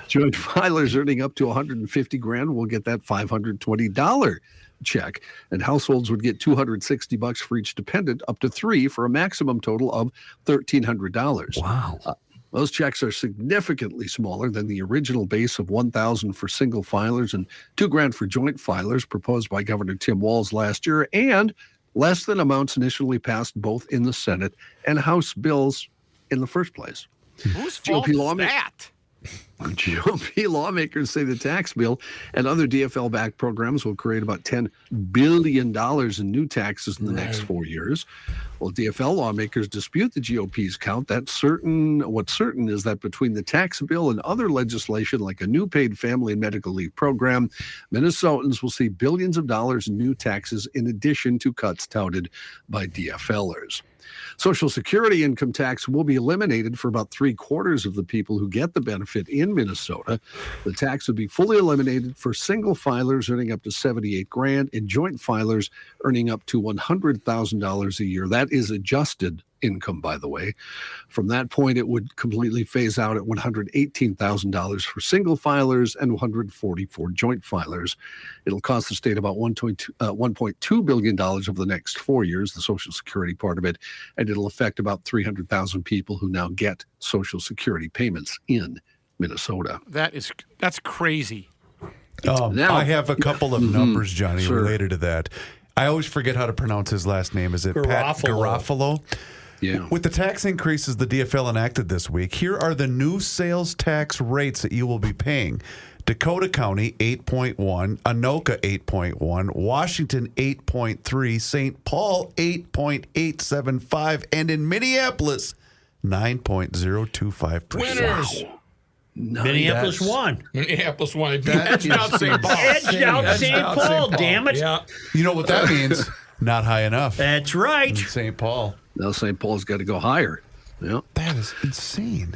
Joint filers earning up to $150,000 will get that $520 check, and households would get $260 for each dependent, up to 3 for a maximum total of $1,300. Wow. Those checks are significantly smaller than the original base of $1,000 for single filers and $2,000 for joint filers proposed by Governor Tim Walz last year, and less than amounts initially passed both in the Senate and House bills in the first place. Whose fault is that? GOP lawmakers say the tax bill and other DFL-backed programs will create about $10 billion in new taxes in the next 4 years. Well, DFL lawmakers dispute the GOP's count. What's certain is that between the tax bill and other legislation like a new paid family and medical leave program, Minnesotans will see billions of dollars in new taxes in addition to cuts touted by DFLers. Social Security income tax will be eliminated for about 3/4 of the people who get the benefit in Minnesota. The tax would be fully eliminated for single filers earning up to $78,000 and joint filers earning up to $100,000 a year. That is adjusted income, by the way. From that point, it would completely phase out at $118,000 for single filers and $140,000 for joint filers. It'll cost the state about $1.2 billion over the next 4 years, the Social Security part of it, and it'll affect about 300,000 people who now get Social Security payments in Minnesota. That's crazy. Now, I have a couple of numbers, Johnny, related to that. I always forget how to pronounce his last name. Is it Pat Garofalo? Yeah. With the tax increases the DFL enacted this week, here are the new sales tax rates that you will be paying. Dakota County, 8.1, Anoka, 8.1, Washington, 8.3, St. Paul, 8.875, and in Minneapolis, 9.025%. Winners. Minneapolis won. Minneapolis won. That Edged out St. Paul. Edged out St. Paul, damn it. Yeah. You know what that means? Not high enough. That's right. St. Paul. Now St. Paul's got to go higher. Yeah. That is insane.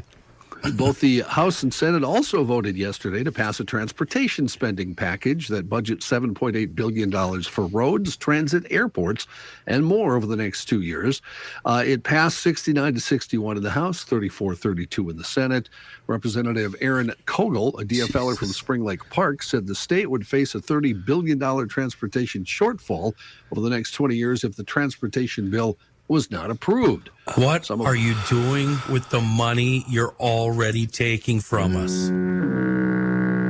Both the House and Senate also voted yesterday to pass a transportation spending package that budgets $7.8 billion for roads, transit, airports, and more over the next 2 years. It passed 69-61 in the House, 34-32 in the Senate. Representative Aaron Kogel, a DFLer from Spring Lake Park, said the state would face a $30 billion transportation shortfall over the next 20 years if the transportation bill was not approved. What are you doing with the money you're already taking from us?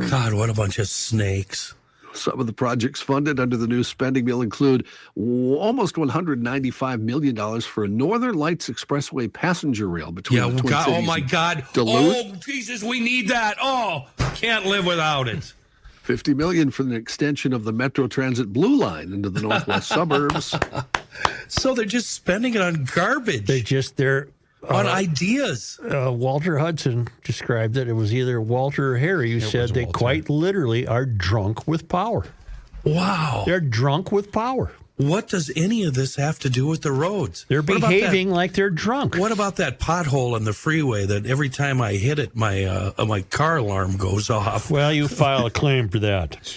God, what a bunch of snakes. Some of the projects funded under the new spending bill include almost $195 million for a Northern Lights Expressway passenger rail between the Twin Cities. Oh, my God. Duluth. Oh, Jesus, we need that. Oh, can't live without it. $50 million for the extension of the Metro Transit Blue Line into the northwest suburbs. So they're just spending it on garbage. They're on ideas. Walter Hudson described it. It was either Walter or Harry who said they quite literally are drunk with power. Wow. They're drunk with power. What does any of this have to do with the roads? They're behaving like they're drunk. What about that pothole on the freeway that every time I hit it, my car alarm goes off? Well, you file a claim for that.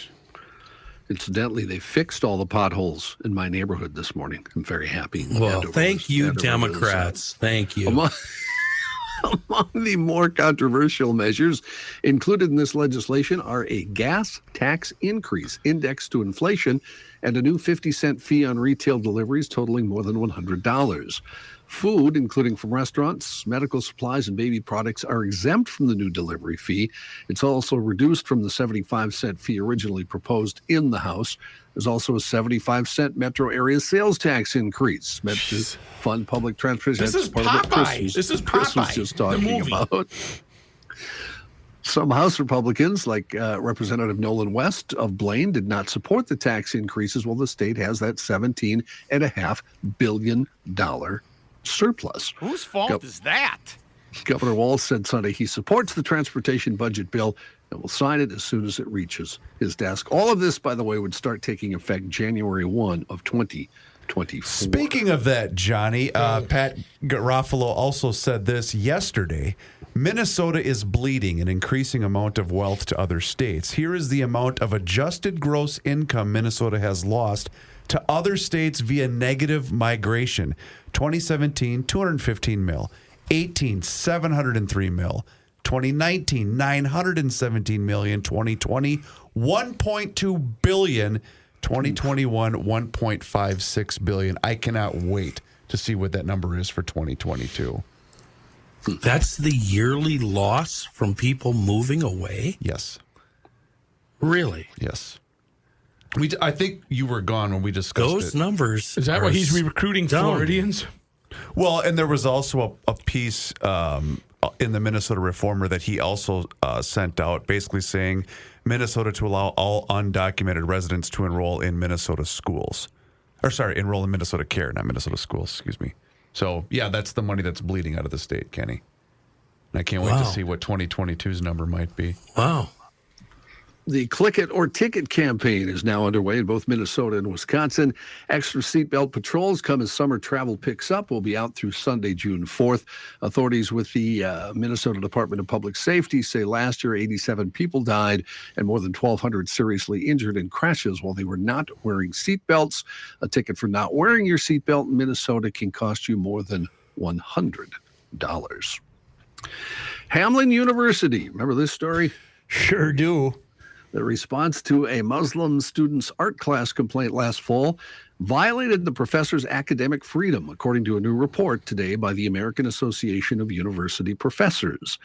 Incidentally, they fixed all the potholes in my neighborhood this morning. I'm very happy. Well, thank you, Democrats. Thank you. Among the more controversial measures included in this legislation are a gas tax increase indexed to inflation and a new 50-cent fee on retail deliveries totaling more than $100. Food, including from restaurants, medical supplies, and baby products, are exempt from the new delivery fee. It's also reduced from the 75-cent fee originally proposed in the House. There's also a 75-cent metro area sales tax increase meant to fund public transportation. This is Popeye. This is Chris was Popeye, just the talking movie. about. Some House Republicans, like Representative Nolan West of Blaine, did not support the tax increases while the state has that $17.5 billion surplus. Whose fault is that? Governor Walz said Sunday he supports the transportation budget bill and will sign it as soon as it reaches his desk. All of this, by the way, would start taking effect January 1 of 2024. Speaking of that, Johnny, Pat Garofalo also said this yesterday. Minnesota is bleeding an increasing amount of wealth to other states. Here is the amount of adjusted gross income Minnesota has lost to other states via negative migration. 2017, 215 mil. 18, 703 mil. 2019, 917 million. 2020, 1.2 billion. 2021, 1.56 billion. I cannot wait to see what that number is for 2022. That's the yearly loss from people moving away? Yes. Really? Yes. I think you were gone when we discussed Those it. numbers. Is that why he's recruiting Floridians? Well, and there was also a piece in the Minnesota Reformer that he also sent out, basically saying Minnesota to allow all undocumented residents to enroll in Minnesota schools. Or sorry, enroll in Minnesota Care, not Minnesota schools, excuse me. So, yeah, that's the money that's bleeding out of the state, Kenny. And I can't wait to see what 2022's number might be. Wow. The Click It or Ticket campaign is now underway in both Minnesota and Wisconsin. Extra seatbelt patrols come as summer travel picks up. Will be out through Sunday, June 4th. Authorities with the Minnesota Department of Public Safety say last year 87 people died and more than 1,200 seriously injured in crashes while they were not wearing seatbelts. A ticket for not wearing your seatbelt in Minnesota can cost you more than $100. Hamline University. Remember this story? Sure do. The response to a Muslim student's art class complaint last fall violated the professor's academic freedom, according to a new report today by the American Association of University Professors.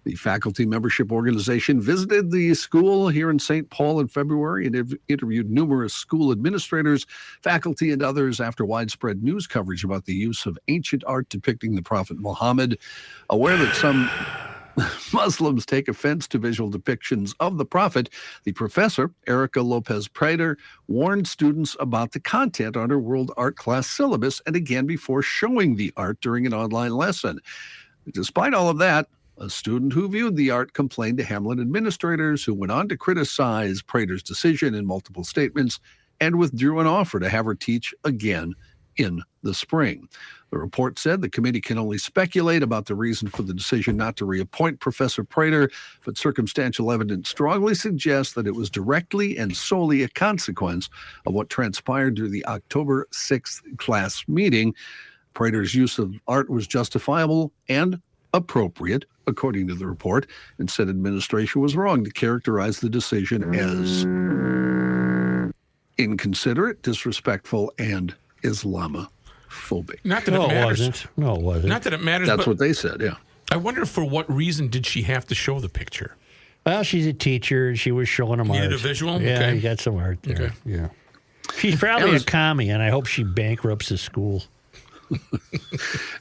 The faculty membership organization visited the school here in St. Paul in February and interviewed numerous school administrators, faculty, and others after widespread news coverage about the use of ancient art depicting the Prophet Muhammad. Aware that some Muslims take offense to visual depictions of the prophet, the professor, Erica Lopez Prater, warned students about the content on her world art class syllabus and again before showing the art during an online lesson. Despite all of that, a student who viewed the art complained to Hamline administrators, who went on to criticize Prater's decision in multiple statements and withdrew an offer to have her teach again in the spring. The report said the committee can only speculate about the reason for the decision not to reappoint Professor Prater, but circumstantial evidence strongly suggests that it was directly and solely a consequence of what transpired during the October 6th class meeting. Prater's use of art was justifiable and appropriate, according to the report, and said administration was wrong to characterize the decision as inconsiderate, disrespectful, and Islamophobic. Not that it matters. No, it wasn't. Not that it matters. That's but what they said, yeah. I wonder for what reason did she have to show the picture? Well, she's a teacher, and she was showing them art. Needed a visual? Yeah, Okay. you got some art there. Okay. Yeah. She's probably a commie, and I hope she bankrupts the school.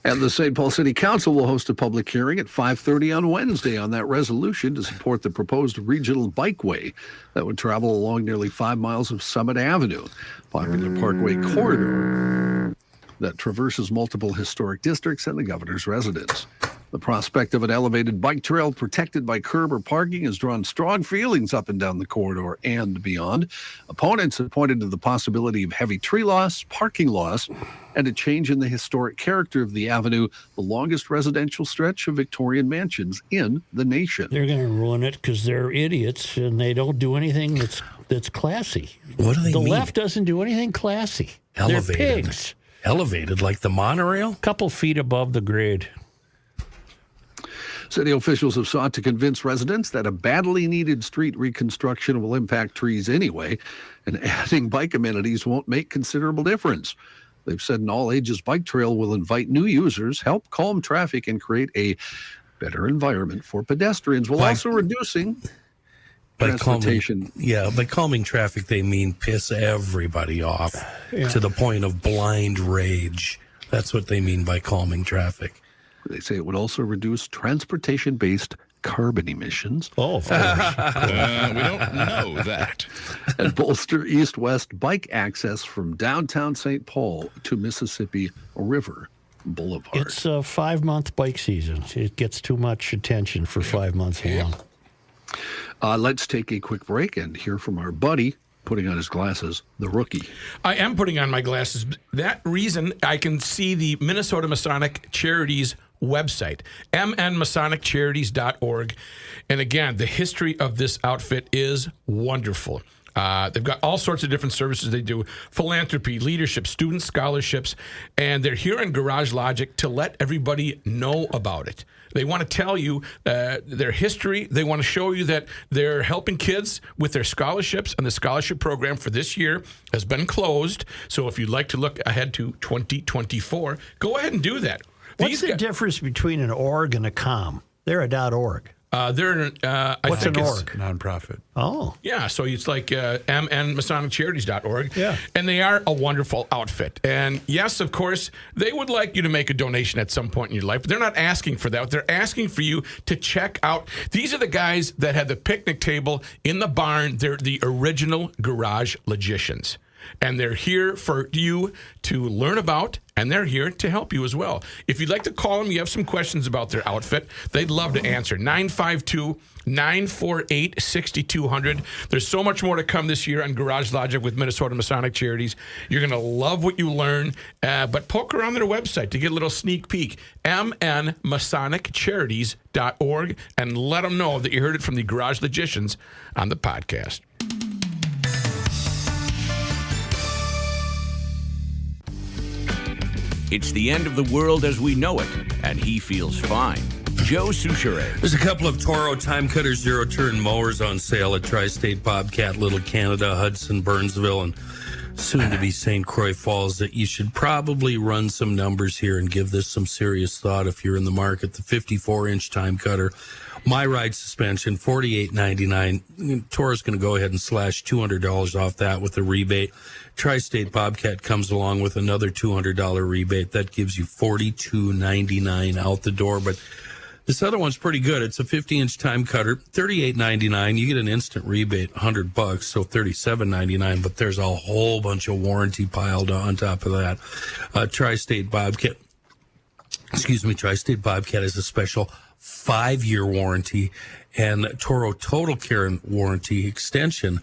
And the St. Paul City Council will host a public hearing at 5:30 on Wednesday on that resolution to support the proposed regional bikeway that would travel along nearly 5 miles of Summit Avenue, popular parkway corridor that traverses multiple historic districts and the governor's residence. The prospect of an elevated bike trail protected by curb or parking has drawn strong feelings up and down the corridor and beyond. Opponents have pointed to the possibility of heavy tree loss, parking loss, and a change in the historic character of the avenue, the longest residential stretch of Victorian mansions in the nation. They're going to ruin it because they're idiots and they don't do anything that's classy. What do they the mean? left doesn't do anything classy. Elevated. They're pigs. Elevated like the monorail? Couple feet above the grade. City officials have sought to convince residents that a badly needed street reconstruction will impact trees anyway, and adding bike amenities won't make considerable difference. They've said an all-ages bike trail will invite new users, help calm traffic, and create a better environment for pedestrians, while also reducing transportation. By calming traffic, they mean piss everybody off to the point of blind rage. That's what they mean by calming traffic. They say it would also reduce transportation-based carbon emissions. Oh, of course. We don't know that. And bolster east-west bike access from downtown St. Paul to Mississippi River Boulevard. It's a 5-month bike season. It gets too much attention for 5 months long. Let's take a quick break and hear from our buddy putting on his glasses, the rookie. I am putting on my glasses. That reason I can see the Minnesota Masonic Charities website, mnmasoniccharities.org. And again, the history of this outfit is wonderful. They've got all sorts of different services they do: philanthropy, leadership, student scholarships, and they're here in Garage Logic to let everybody know about it. They want to tell you their history. They want to show you that they're helping kids with their scholarships, and the scholarship program for this year has been closed. So if you'd like to look ahead to 2024, go ahead and do that. What's the difference between an org and a com? They're a .org. They're What's an org? Nonprofit. Oh. Yeah, so it's like mnmasoniccharities.org. Yeah. And they are a wonderful outfit. And yes, of course, they would like you to make a donation at some point in your life, but they're not asking for that. They're asking for you to check out. These are the guys that had the picnic table in the barn. They're the original garage logicians. And they're here for you to learn about, and they're here to help you as well. If you'd like to call them, you have some questions about their outfit, they'd love to answer. 952-948-6200. There's so much more to come this year on Garage Logic with Minnesota Masonic Charities. You're going to love what you learn, but poke around their website to get a little sneak peek. mnmasoniccharities.org, and let them know that you heard it from the Garage Logicians on the podcast. It's the end of the world as we know it, and he feels fine. Joe Souchere. There's a couple of Toro Time Cutter zero-turn mowers on sale at Tri-State Bobcat, Little Canada, Hudson, Burnsville, and soon-to-be St. Croix Falls that you should probably run some numbers here and give this some serious thought if you're in the market. The 54-inch Time Cutter, My Ride suspension, $48.99. Toro's going to go ahead and slash $200 off that with a rebate. Tri-State Bobcat comes along with another $200 rebate. That gives you $42.99 out the door. But this other one's pretty good. It's a 50-inch Time Cutter, $38.99. You get an instant rebate, $100, so $37.99. But there's a whole bunch of warranty piled on top of that. Tri-State Bobcat has a special 5-year warranty, and Toro Total Care warranty extension.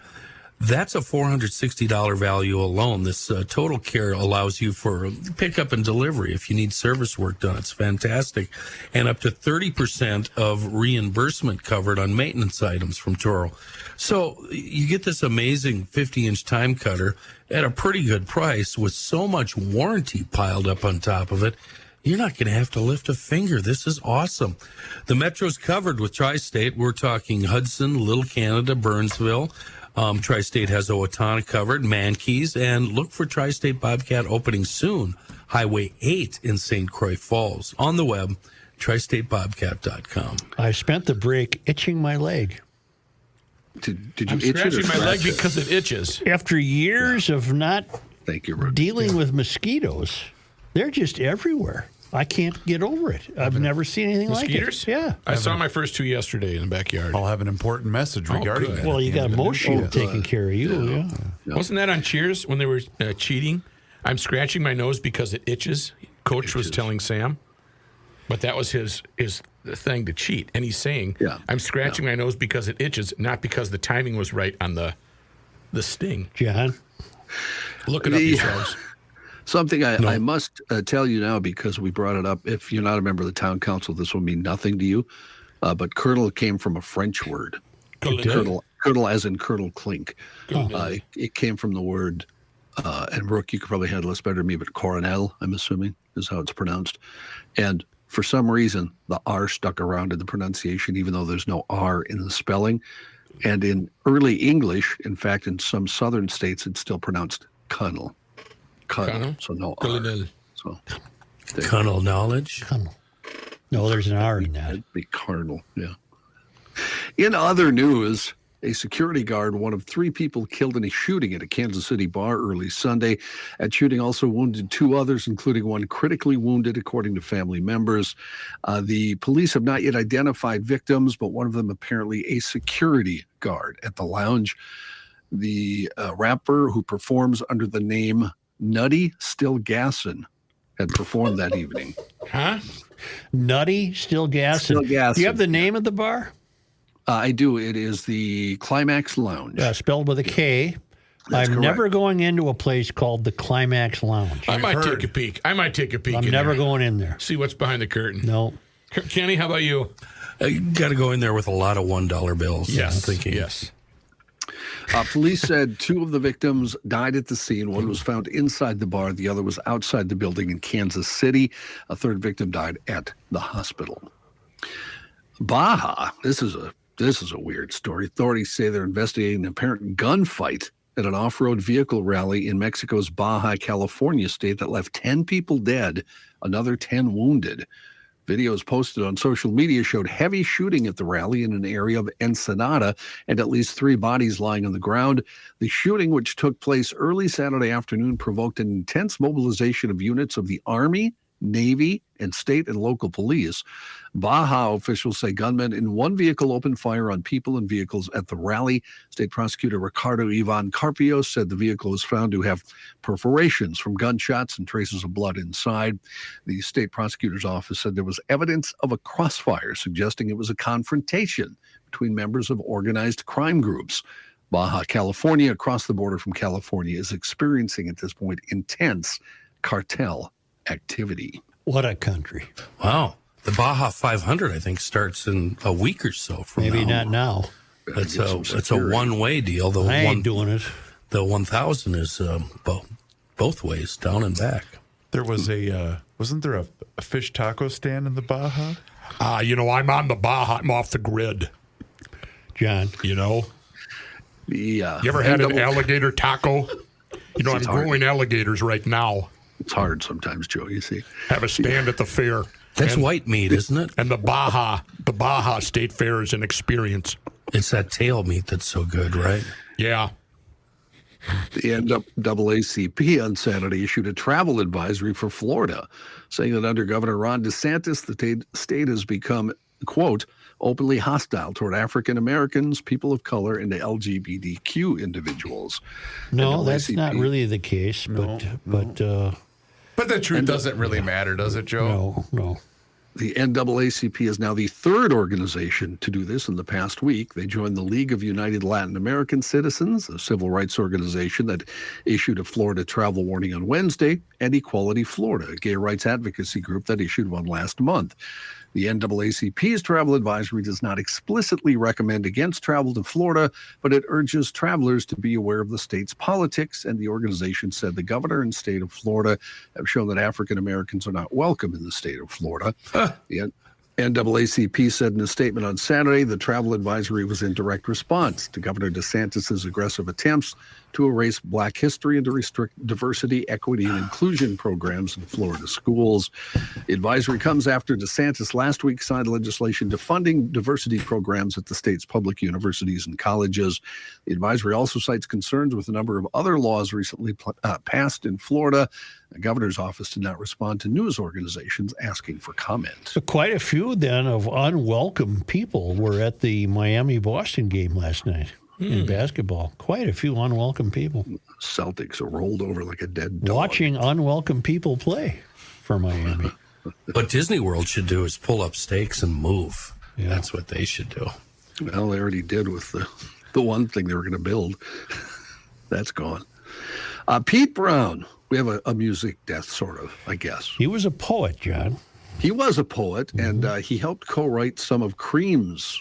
That's a $460 value alone. This Total Care allows you for pickup and delivery if you need service work done. It's fantastic. And up to 30% of reimbursement covered on maintenance items from Toro. So you get this amazing 50-inch Time Cutter at a pretty good price with so much warranty piled up on top of it. You're not going to have to lift a finger. This is awesome. The Metro's covered with Tri-State. We're talking Hudson, Little Canada, Burnsville. Tri-State has Owatonna covered, Mankeys, and look for Tri-State Bobcat opening soon. Highway 8 in St. Croix Falls. On the web, tristatebobcat.com. I spent the break itching my leg. Did you I'm itch it or scratching my leg scratch it? because it itches. After years of not Thank you, Rick. dealing with mosquitoes, they're just everywhere. I can't get over it. I've never seen anything Mosquitoes? like it. Yeah. I saw my first 2 yesterday in the backyard. I'll have an important message regarding good. that. Well, at you the got end of the motion news. taking care of you. Yeah. Wasn't that on Cheers when they were cheating? I'm scratching my nose because it itches. Coach was telling Sam. But that was his thing to cheat. And he's saying, I'm scratching my nose because it itches, not because the timing was right on the sting. John? Look it up yourselves. Something I must tell you now, because we brought it up. If you're not a member of the town council, this will mean nothing to you. But colonel came from a French word. Colonel as in Colonel Klink. It came from the word, and Brooke, you could probably handle this better than me, but coronel, I'm assuming, is how it's pronounced. And for some reason, the R stuck around in the pronunciation, even though there's no R in the spelling. And in early English, in fact, in some southern states, it's still pronounced Cunnel. Cunnel. So no R. So, Cunnel knowledge? Cunnel. No, there's an R in that. It'd be carnal, yeah. In other news, a security guard, one of 3 people killed in a shooting at a Kansas City bar early Sunday. That shooting also wounded 2 others, including one critically wounded, according to family members. The police have not yet identified victims, but one of them apparently a security guard at the lounge. The rapper who performs under the name Nutty Still Gassin' had performed that evening. Huh? Nutty Still Gassin'. Still Gassin'. Do you have the name of the bar? I do. It is the Climax Lounge. Spelled with a K. That's I'm correct. never going into a place called the Climax Lounge. I might take a peek. I'm never going in there. See what's behind the curtain. No. Kenny, how about you? You got to go in there with a lot of $1 bills. Yes. I'm thinking. Yes. Police said 2 of the victims died at the scene. One was found inside the bar. The other was outside the building in Kansas City. A 3rd victim died at the hospital. Baja. This is a weird story. Authorities say they're investigating an apparent gunfight at an off-road vehicle rally in Mexico's Baja California state that left 10 people dead, another 10 wounded. Videos posted on social media showed heavy shooting at the rally in an area of Ensenada and at least 3 bodies lying on the ground. The shooting, which took place early Saturday afternoon, provoked an intense mobilization of units of the Army, Navy, and state and local police. Baja officials say gunmen in one vehicle opened fire on people and vehicles at the rally. State prosecutor Ricardo Ivan Carpio said the vehicle was found to have perforations from gunshots and traces of blood inside. The state prosecutor's office said there was evidence of a crossfire, suggesting it was a confrontation between members of organized crime groups. Baja California, across the border from California, is experiencing at this point intense cartel activity. What a country. Wow. The Baja 500, I think, starts in a week or so from Maybe now. not now. It's a one-way deal. I ain't doing it. The 1,000 is both ways, down and back. There was wasn't there a fish taco stand in the Baja? I'm on the Baja. I'm off the grid. John. You ever had an alligator taco? I'm growing alligators right now. It's hard sometimes, Joe, you see. Have a stand at the fair. That's white meat, isn't it? And the Baja State Fair is an experience. It's that tail meat that's so good, right? Yeah. The NAACP on Saturday issued a travel advisory for Florida, saying that under Governor Ron DeSantis, the state has become, quote, openly hostile toward African Americans, people of color, and LGBTQ individuals. No, that's not really the case, But the truth doesn't really matter, does it, Joe? No. The NAACP is now the 3rd organization to do this in the past week. They joined the League of United Latin American Citizens, a civil rights organization that issued a Florida travel warning on Wednesday, and Equality Florida, a gay rights advocacy group that issued one last month. The NAACP's travel advisory does not explicitly recommend against travel to Florida, but it urges travelers to be aware of the state's politics, and the organization said the governor and state of Florida have shown that African Americans are not welcome in the state of Florida. The NAACP said in a statement on Saturday the travel advisory was in direct response to Governor DeSantis' aggressive attempts to erase Black history and to restrict diversity, equity, and inclusion programs in Florida schools. The advisory comes after DeSantis last week signed legislation defunding diversity programs at the state's public universities and colleges. The advisory also cites concerns with a number of other laws recently passed in Florida. The governor's office did not respond to news organizations asking for comment. So quite a few, then, of unwelcome people were at the Miami-Boston game last night in basketball. Quite a few unwelcome people. Celtics are rolled over like a dead dog. Watching unwelcome people play for Miami. What Disney World should do is pull up stakes and move. Yeah. That's what they should do. Well, they already did with the one thing they were going to build. That's gone. Pete Brown. We have a music death, sort of, I guess. He was a poet, John. He was a poet, and he helped co-write some of Cream's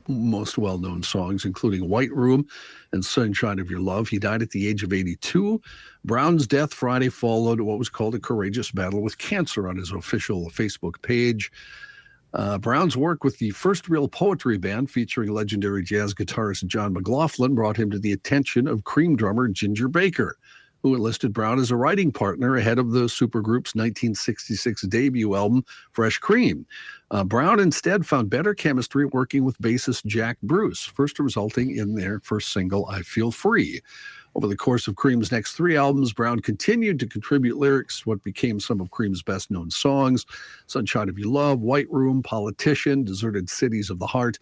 most well-known songs, including White Room and Sunshine of Your Love. He died at the age of 82. Brown's death Friday followed what was called a courageous battle with cancer on his official Facebook page. Brown's work with the first real poetry band featuring legendary jazz guitarist John McLaughlin brought him to the attention of Cream drummer Ginger Baker, who enlisted Brown as a writing partner ahead of the supergroup's 1966 debut album, Fresh Cream. Brown instead found better chemistry working with bassist Jack Bruce, first resulting in their first single, I Feel Free. Over the course of Cream's next 3 albums, Brown continued to contribute lyrics, what became some of Cream's best-known songs, Sunshine of Your Love, White Room, Politician, Deserted Cities of the Heart,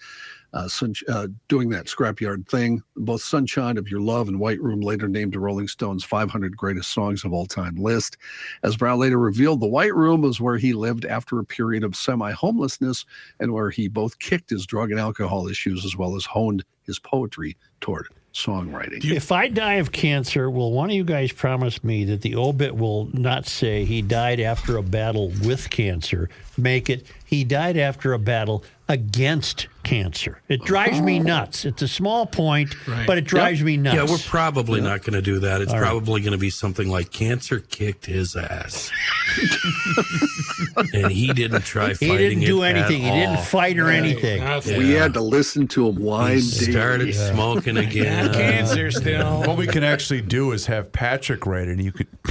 doing that scrapyard thing. Both Sunshine of Your Love and White Room later named to Rolling Stone's 500 Greatest Songs of All Time list. As Brown later revealed, the White Room was where he lived after a period of semi-homelessness and where he both kicked his drug and alcohol issues as well as honed his poetry toward songwriting. If I die of cancer, will one of you guys promise me that the obit will not say he died after a battle with cancer? Make it, he died after a battle against cancer. It drives me nuts. It's a small point, but it drives me nuts. Yeah, we're probably not going to do that. It's probably going to be something like cancer kicked his ass. And he didn't try fighting it. He didn't do anything. He didn't fight or anything. We had to listen to him whine. He started smoking again. Cancer still. What we can actually do is have Patrick write it, and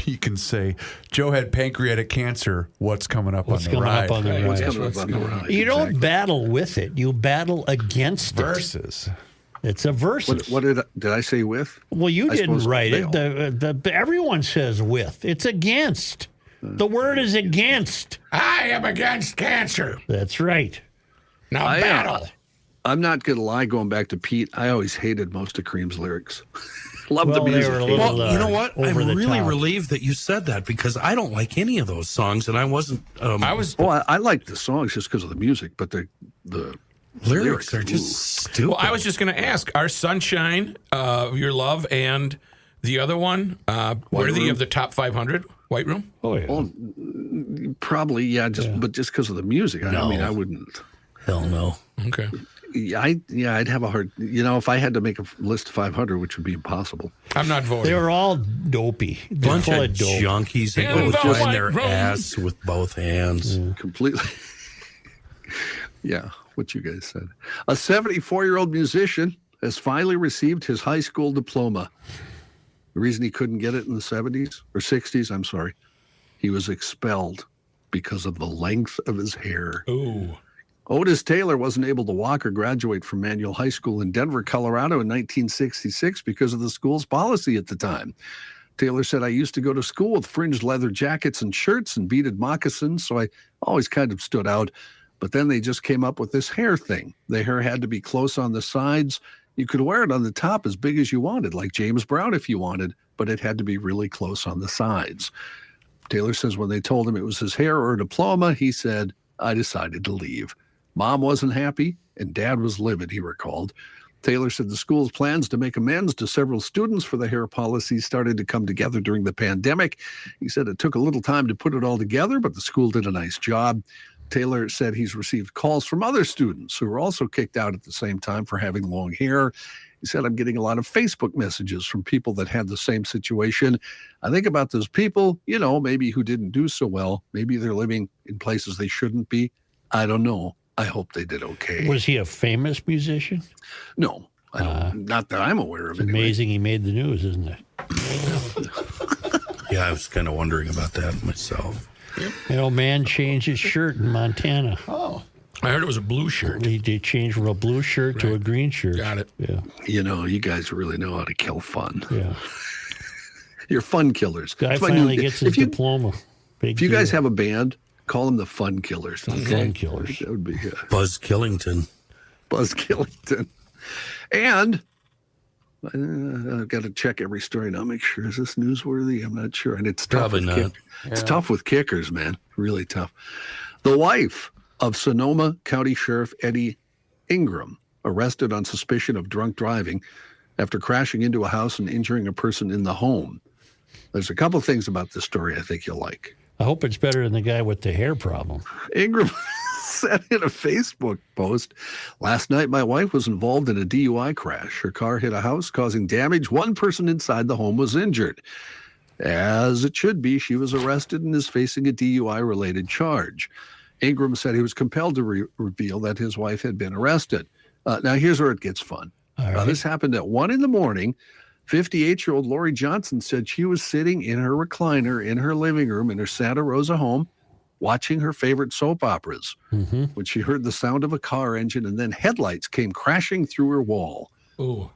you can say, Joe had pancreatic cancer. What's coming up on the ride? What's coming up on the ride? You don't battle with it. You battle against it. Versus. It's a versus. What did I say with? Well, you didn't write it. Everyone says with. It's against. The word is against. I am against cancer. That's right. Now battle. I'm not going to lie, going back to Pete, I always hated most of Cream's lyrics. Love the music. Well, you know what? I'm really relieved that you said that because I don't like any of those songs, and I wasn't. I like the songs just because of the music, but the lyrics are just stupid. Well, I was just going to ask: are Sunshine, Your Love, and the other one worthy of the top 500? White Room? Oh yeah. Well, probably but just because of the music. No. I mean, I wouldn't. Hell no. Okay. I'd have a hard. If I had to make a list of 500, which would be impossible. I'm not voting. They were all dopey. Bunch of junkies that go behind their ass with both hands. Completely. Yeah, what you guys said. A 74-year-old musician has finally received his high school diploma. The reason he couldn't get it in the 70s or 60s, I'm sorry, he was expelled because of the length of his hair. Ooh. Otis Taylor wasn't able to walk or graduate from Manual High School in Denver, Colorado in 1966 because of the school's policy at the time. Taylor said, I used to go to school with fringed leather jackets and shirts and beaded moccasins, so I always kind of stood out. But then they just came up with this hair thing. The hair had to be close on the sides. You could wear it on the top as big as you wanted, like James Brown if you wanted, but it had to be really close on the sides. Taylor says when they told him it was his hair or a diploma, he said, I decided to leave. Mom wasn't happy, and Dad was livid, he recalled. Taylor said the school's plans to make amends to several students for the hair policies started to come together during the pandemic. He said it took a little time to put it all together, but the school did a nice job. Taylor said he's received calls from other students who were also kicked out at the same time for having long hair. He said, I'm getting a lot of Facebook messages from people that had the same situation. I think about those people, maybe who didn't do so well. Maybe they're living in places they shouldn't be. I don't know. I hope they did okay. Was he a famous musician? No, I don't. Not that I'm aware of. It's amazing he made the news, isn't it? Yeah, I was kind of wondering about that myself. Man changed his shirt in Montana. Oh. I heard it was a blue shirt. He did change from a blue shirt to a green shirt. Got it. Yeah. You guys really know how to kill fun. Yeah. You're fun killers. Guy finally gets his diploma. If you guys have a band, call them the Fun Killers. Okay? Fun Killers. That would be Buzz Killington. Buzz Killington. And I've got to check every story now, make sure, is this newsworthy? I'm not sure. And it's tough. Probably not. It's tough with kickers, man. Really tough. The wife of Sonoma County Sheriff Eddie Ingram, arrested on suspicion of drunk driving after crashing into a house and injuring a person in the home. There's a couple things about this story I think you'll like. I hope it's better than the guy with the hair problem. Ingram said in a Facebook post, last night my wife was involved in a DUI crash. Her car hit a house, causing damage. One person inside the home was injured. As it should be, she was arrested and is facing a DUI-related charge. Ingram said he was compelled to reveal that his wife had been arrested. Now, here's where it gets fun. Right. This happened at 1 a.m. 58-year-old Lori Johnson said she was sitting in her recliner in her living room in her Santa Rosa home, watching her favorite soap operas, when she heard the sound of a car engine and then headlights came crashing through her wall. Ooh.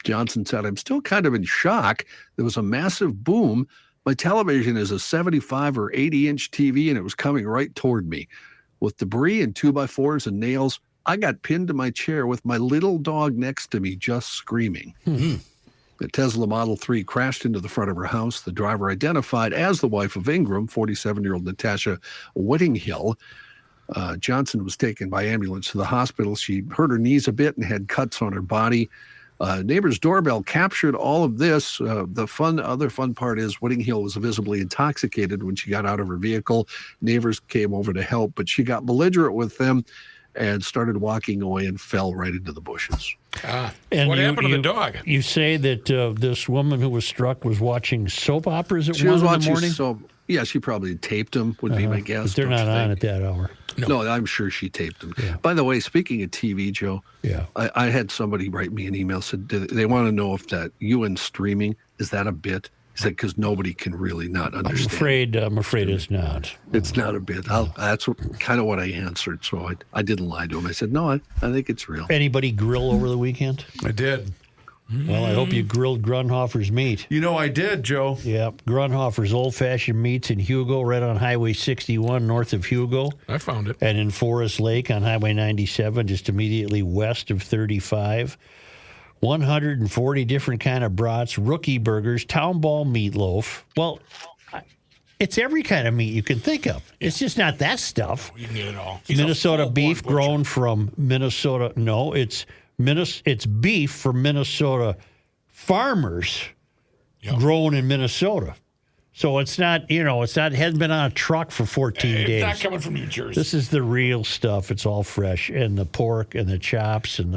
Johnson said, I'm still kind of in shock. There was a massive boom. My television is a 75 or 80-inch TV, and it was coming right toward me. With debris and 2x4s and nails, I got pinned to my chair with my little dog next to me just screaming. The Tesla Model 3 crashed into the front of her house. The driver, identified as the wife of Ingram, 47-year-old Natasha Whittinghill. Johnson was taken by ambulance to the hospital. She hurt her knees a bit and had cuts on her body. Neighbor's doorbell captured all of this. The other fun part is Whittinghill was visibly intoxicated when she got out of her vehicle. Neighbors came over to help, but she got belligerent with them and started walking away and fell right into the bushes. And what happened to the dog? You say that this woman who was struck was watching soap operas at 1 in the morning? Yeah, she probably taped them, would be my guess. But they're not on at that hour. No, I'm sure she taped them. Yeah. By the way, speaking of TV, Joe, I had somebody write me an email, said they want to know if that UN streaming, is that a bit? He said, because nobody can really not understand. I'm afraid it's not. It's not a bit. That's kind of what I answered, so I didn't lie to him. I said, no, I think it's real. Anybody grill over the weekend? I did. Well, I hope you grilled Grunhofer's meat. You know I did, Joe. Yeah, Grunhofer's old-fashioned meats in Hugo, right on Highway 61 north of Hugo. I found it. And in Forest Lake on Highway 97, just immediately west of 35. 140 different kind of brats, rookie burgers, town ball meatloaf. Well, it's every kind of meat you can think of. It's just not that stuff. You can get it all. Minnesota beef grown from Minnesota. No, it's beef from Minnesota farmers grown in Minnesota. So it's not, hasn't been on a truck for 14 days. It's not coming from New Jersey. This is the real stuff. It's all fresh. And the pork and the chops and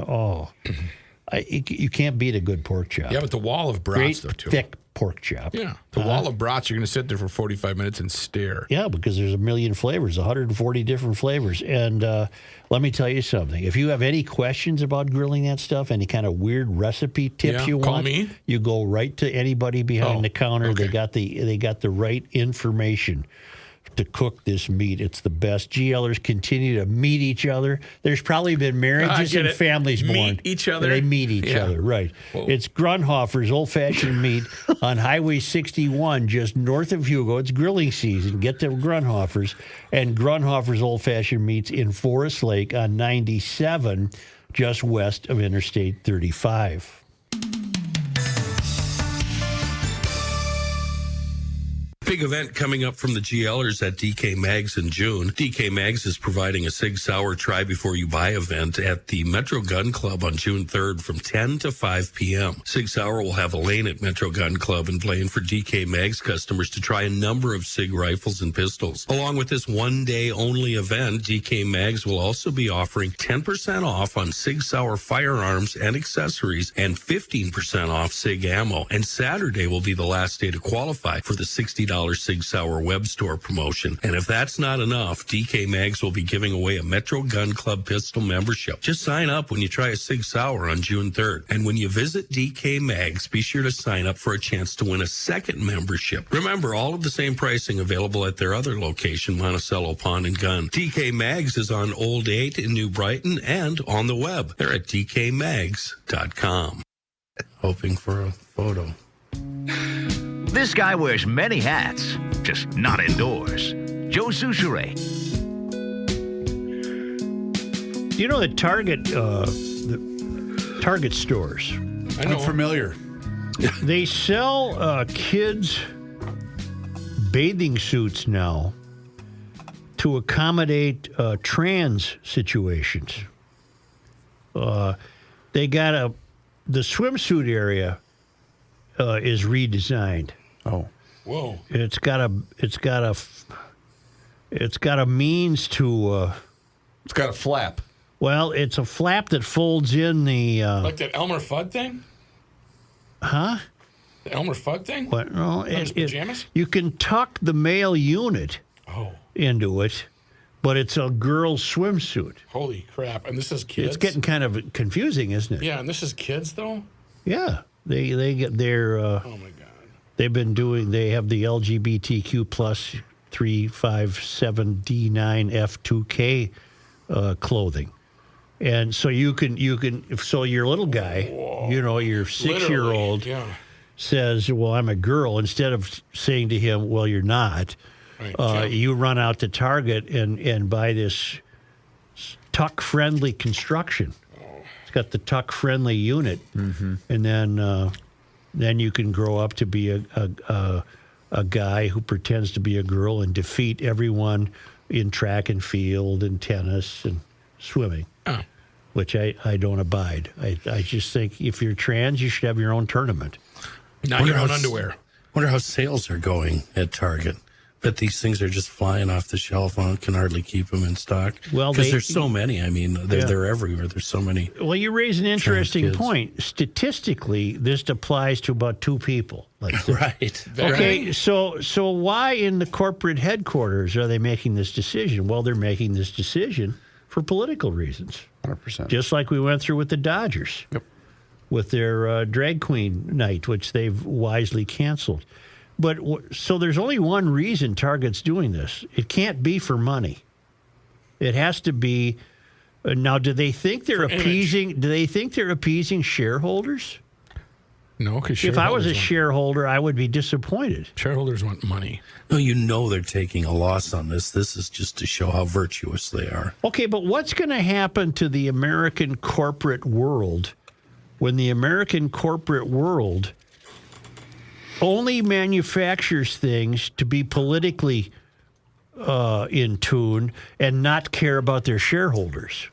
you can't beat a good pork chop. Yeah, but the wall of brats, though, too. Thick pork chop. Yeah. The wall of brats, you're going to sit there for 45 minutes and stare. Yeah, because there's a million flavors, 140 different flavors. And let me tell you something. If you have any questions about grilling that stuff, any kind of weird recipe tips you call want, me. You go right to anybody behind the counter. Okay. They got the right information to cook this meat. It's the best. GLers continue to meet each other. There's probably been marriages and families born. Meet each other? They meet each other, right. Whoa. It's Grunhofer's old-fashioned meat on Highway 61, just north of Hugo. It's grilling season. Get to Grunhofer's. And Grunhofer's old-fashioned meats in Forest Lake on 97, just west of Interstate 35. Big event coming up from the GLers at DK Mags in June. DK Mags is providing a Sig Sauer Try Before You Buy event at the Metro Gun Club on June 3rd from 10 to 5 p.m. Sig Sauer will have a lane at Metro Gun Club and plan for DK Mags customers to try a number of Sig rifles and pistols. Along with this one-day only event, DK Mags will also be offering 10% off on Sig Sauer firearms and accessories and 15% off Sig ammo. And Saturday will be the last day to qualify for the $60 Sig Sauer web store promotion. And if that's not enough, DK Mags will be giving away a Metro Gun Club pistol membership. Just sign up when you try a Sig Sauer on June 3rd. And when you visit DK Mags, be sure to sign up for a chance to win a second membership. Remember, all of the same pricing available at their other location, Monticello Pawn and Gun. DK Mags is on Old 8 in New Brighton and on the web. They're at dkmags.com. Hoping for a photo. This guy wears many hats, just not indoors. Joe Souchere. Do you know that Target stores? I'm familiar. They sell kids' bathing suits now to accommodate trans situations. They got the swimsuit area is redesigned. Oh, whoa! It's got a means to It's got a flap. Well, it's a flap that folds in the... like that Elmer Fudd thing? Huh? The Elmer Fudd thing? What? No, his pajamas? You can tuck the male unit into it, but it's a girl's swimsuit. Holy crap. And this is kids? It's getting kind of confusing, isn't it? Yeah, and this is kids, though? Yeah. They get their... oh, my God. They have the LGBTQ plus 357D9F2K clothing. And so you can so your little guy, your 6-year-old says, well, I'm a girl, instead of saying to him, well, you're not, you run out to Target and buy this tuck-friendly construction. It's got the tuck-friendly unit. Mm-hmm. And then you can grow up to be a guy who pretends to be a girl and defeat everyone in track and field and tennis and swimming, which I don't abide. I just think if you're trans, you should have your own tournament. Not your own underwear. Wonder how sales are going at Target. Bet these things are just flying off the shelf. I can hardly keep them in stock. Well, because there's so many. I mean, they're everywhere. There's so many. Well, you raise an interesting point. Statistically, this applies to about 2 people. Right. Okay, so why in the corporate headquarters are they making this decision? Well, they're making this decision for political reasons. 100%. Just like we went through with the Dodgers. Yep. With their drag queen night, which they've wisely canceled. But so there's only one reason Target's doing this. It can't be for money. It has to be. Now, do they think they're appeasing? Image. Do they think they're appeasing shareholders? No, because if I was a shareholder, I would be disappointed. Shareholders want money. No, they're taking a loss on this. This is just to show how virtuous they are. Okay, but what's going to happen to the American corporate world when the American corporate world only manufactures things to be politically in tune and not care about their shareholders?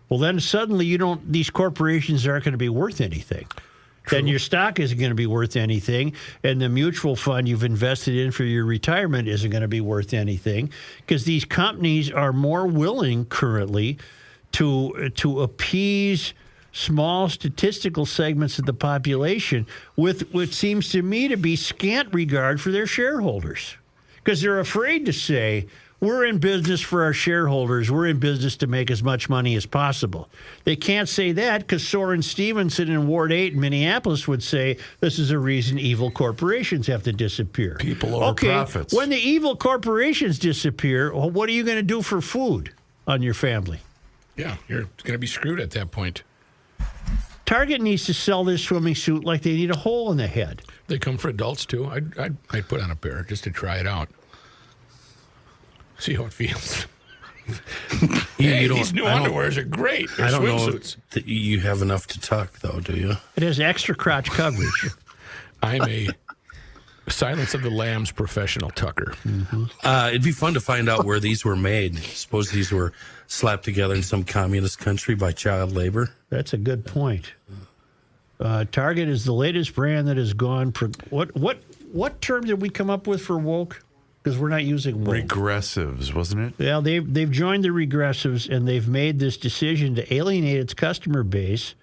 Well, then suddenly these corporations aren't going to be worth anything. True. Then your stock isn't going to be worth anything, and the mutual fund you've invested in for your retirement isn't going to be worth anything, because these companies are more willing currently to appease small statistical segments of the population with what seems to me to be scant regard for their shareholders, because they're afraid to say, we're in business for our shareholders. We're in business to make as much money as possible. They can't say that because Soren Stevenson in Ward 8 in Minneapolis would say this is a reason evil corporations have to disappear. People over profits. When the evil corporations disappear, well, what are you going to do for food on your family? Yeah, you're going to be screwed at that point. Target needs to sell this swimming suit like they need a hole in the head. They come for adults, too. I'd put on a pair just to try it out. See how it feels. These new underwears are great. They're I don't swimsuits. know that you have enough to tuck, though, do you? It has extra crotch coverage. I'm a Silence of the Lambs professional tucker. Mm-hmm. It'd be fun to find out where these were made. Suppose these were slapped together in some communist country by child labor. That's a good point. Target is the latest brand that has gone. What term did we come up with for woke? Because we're not using woke. Regressives, wasn't it? Yeah, they've joined the regressives, and they've made this decision to alienate its customer base.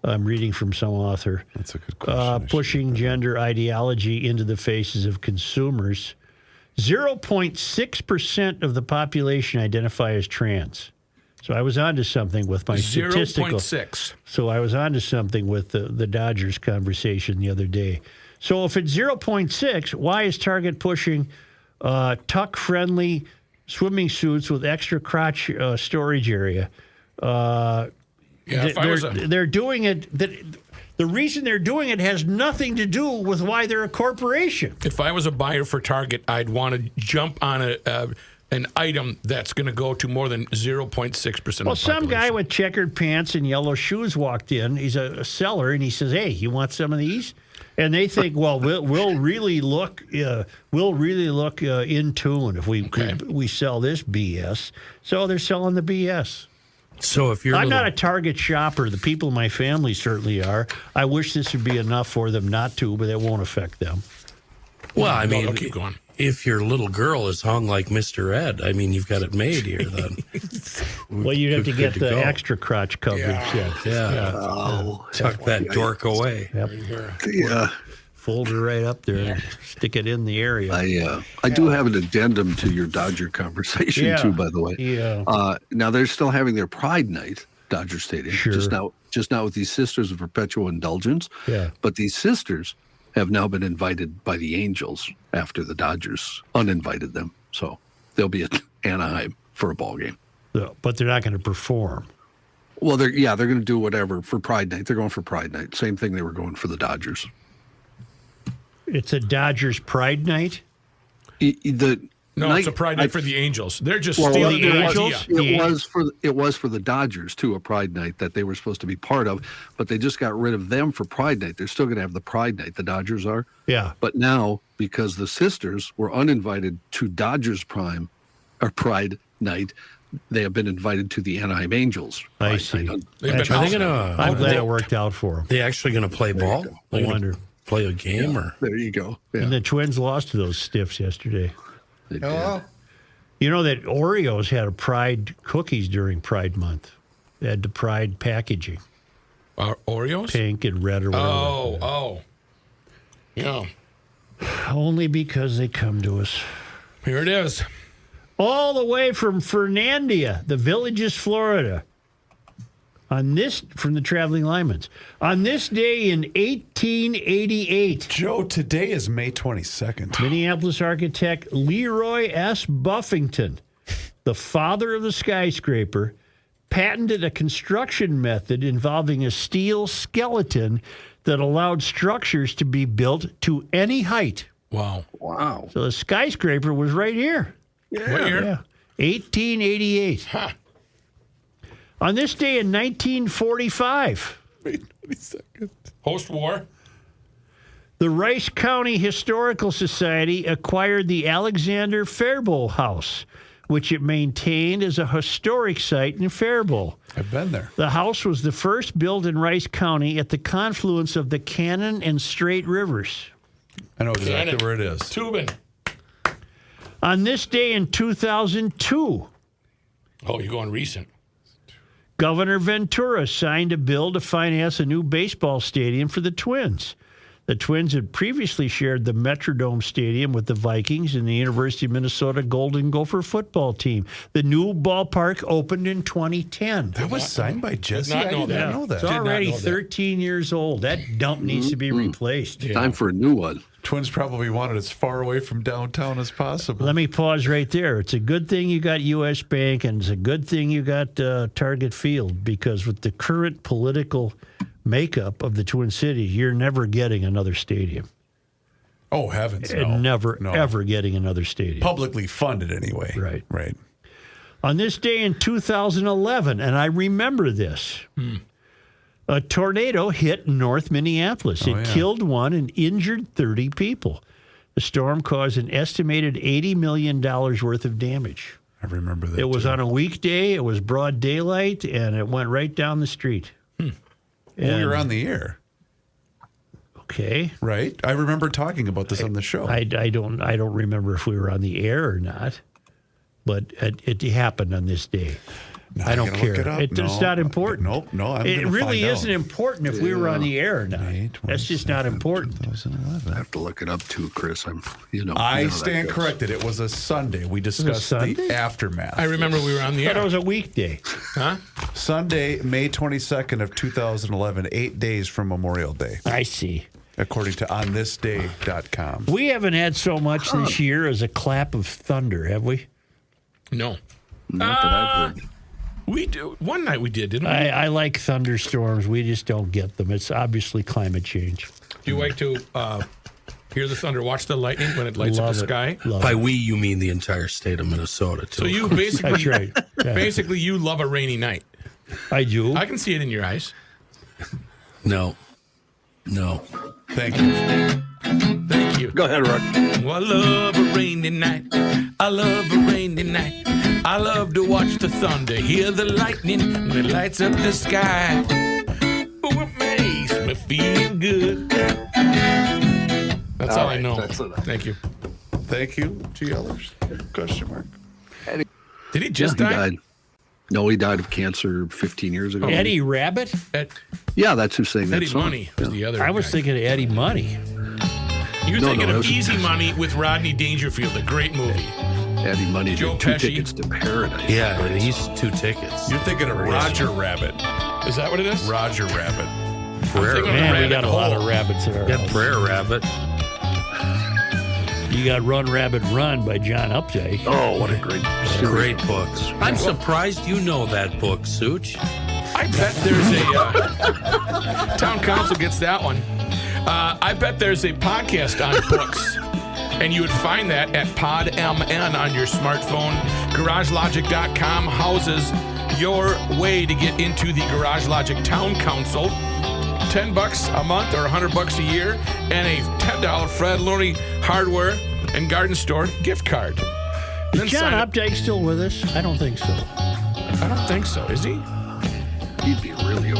I'm reading from some author. That's a good question. Pushing gender ideology into the faces of consumers. 0.6% of the population identify as trans. So I was onto something with my statistical. 0.6. So I was onto something with the Dodgers conversation the other day. So if it's 0.6, why is Target pushing tuck-friendly swimming suits with extra crotch storage area? They're doing it. The reason they're doing it has nothing to do with why they're a corporation. If I was a buyer for Target, I'd want to jump on an item that's going to go to more than 0.6% of the population. Well, some guy with checkered pants and yellow shoes walked in. He's a seller, and he says, "Hey, you want some of these?" And they think, "Well, we'll really look in tune if we sell this BS." So they're selling the BS. So if I'm not a Target shopper, the people in my family certainly are. I wish this would be enough for them not to, but it won't affect them. Well, I mean, keep going. if your little girl is hung like Mr. Ed, I mean, you've got it made here then. Well, you'd have to get the go. extra crotch coverage. Yeah. Tuck that dork away. Yep. Yeah. Fold her right up there and stick it in the area. I do have an addendum to your Dodger conversation too, by the way. Yeah. Now they're still having their Pride Night, Dodger Stadium. Sure. Just now with these Sisters of Perpetual Indulgence. Yeah. But these sisters have now been invited by the Angels after the Dodgers uninvited them. So they'll be at Anaheim for a ball game. But they're not going to perform. Well, they're going to do whatever for Pride Night. They're going for Pride Night. Same thing they were going for the Dodgers. It's a Dodgers Pride Night? It's a Pride Night for the Angels. They're just stealing the idea. It was for the Dodgers, too, a Pride Night that they were supposed to be part of, but they just got rid of them for Pride Night. They're still going to have the Pride Night, the Dodgers are. Yeah. But now, because the sisters were uninvited to Dodgers Pride Night, they have been invited to the Anaheim Angels. I see. I'm glad it worked out for them. They actually going to play ball? I wonder. Play a game? Yeah, or there you go. Yeah. And the Twins lost to those stiffs yesterday. They did. You know that Oreos had a Pride cookies during Pride Month. They had the Pride packaging. Oreos? Pink and red or whatever. Yeah. Only because they come to us. Here it is. All the way from Fernandina, the Villages, Florida. From the Traveling Lyman's. On this day in 1888. Joe, today is May 22nd. Minneapolis architect Leroy S. Buffington, the father of the skyscraper, patented a construction method involving a steel skeleton that allowed structures to be built to any height. Wow. So the skyscraper was right here. Yeah. What year? 1888. Huh. On this day in 1945. May 22nd. Post-war. The Rice County Historical Society acquired the Alexander Faribault House, which it maintained as a historic site in Faribault. I've been there. The house was the first built in Rice County at the confluence of the Cannon and Straight Rivers. I know exactly where it is. Tubin. On this day in 2002. Oh, you're going recent. Governor Ventura signed a bill to finance a new baseball stadium for the Twins. The Twins had previously shared the Metrodome Stadium with the Vikings and the University of Minnesota Golden Gopher football team. The new ballpark opened in 2010. That was signed by Jesse? I didn't know that. It's already 13 years old. That dump needs to be replaced. Yeah. Time for a new one. Twins probably want it as far away from downtown as possible. Let me pause right there. It's a good thing you got U.S. Bank, and it's a good thing you got Target Field, because with the current political makeup of the Twin Cities, you're never getting another stadium. Oh, heavens, no. Never, ever getting another stadium. Publicly funded anyway. Right. On this day in 2011, and I remember this, a tornado hit North Minneapolis. It killed one and injured 30 people. The storm caused an estimated $80 million worth of damage. I remember that. It was on a weekday. It was broad daylight, and it went right down the street. Well, we were on the air. Okay. Right? I remember talking about this on the show. I don't remember if we were on the air or not, but it happened on this day. No, I don't care. Look it up. It's not important. It really isn't out. important if we were on the air or not. That's just not important. 2011. I have to look it up too, Chris. I stand corrected. It was a Sunday. We discussed the aftermath. I remember we were on the air. I thought it was a weekday. Huh? Sunday, May 22nd of 2011, 8 days from Memorial Day. I see. According to onthisday.com. We haven't had so much this year as a clap of thunder, have we? No. Not that I've heard. We do. One night we did, didn't we? I like thunderstorms. We just don't get them. It's obviously climate change. Do you like to hear the thunder, watch the lightning when it lights up the sky? By we, you mean the entire state of Minnesota, too. So you basically, That's right. Yeah. Basically, you love a rainy night. I do. I can see it in your eyes. No. Thank you. Thank you. Go ahead, Rock. Well, I love a rainy night. I love a rainy night. I love to watch the thunder, hear the lightning when it lights up the sky. Oh, it makes me feel good. That's all I know. Thank you. Thank you, GLers? Question mark. Did he just He die? died. No, he died of cancer 15 years ago. Eddie Rabbit? Yeah, that's who sang that Eddie song. Money was the other I was guy. thinking of Eddie Money. You're No, thinking that of was- Easy Money with Rodney Dangerfield, a great movie. Eddie Money Joe did 2 Pesci. tickets to Paradise. Yeah, he's 2 tickets. You're thinking of Roger Rabbit. Is that what it is? Roger Rabbit. Prayer Man, we Rabbit got a lot of Hole. rabbits in our Yeah, house. Prayer Rabbit. You got Run Rabbit Run by John Updike. Oh, what a great series. Great books. I'm surprised you know that book, Such. I bet there's a town council gets that one. I bet there's a podcast on books, and you would find that at PodMN on your smartphone. GarageLogic.com houses your way to get into the Garage Logic Town Council. $10 a month or $100 a year, and a $10 Fred Loney Hardware and Garden Store gift card. Then Is John sign up- Updike still with us? I don't think so. I don't think so. Is he? He'd be really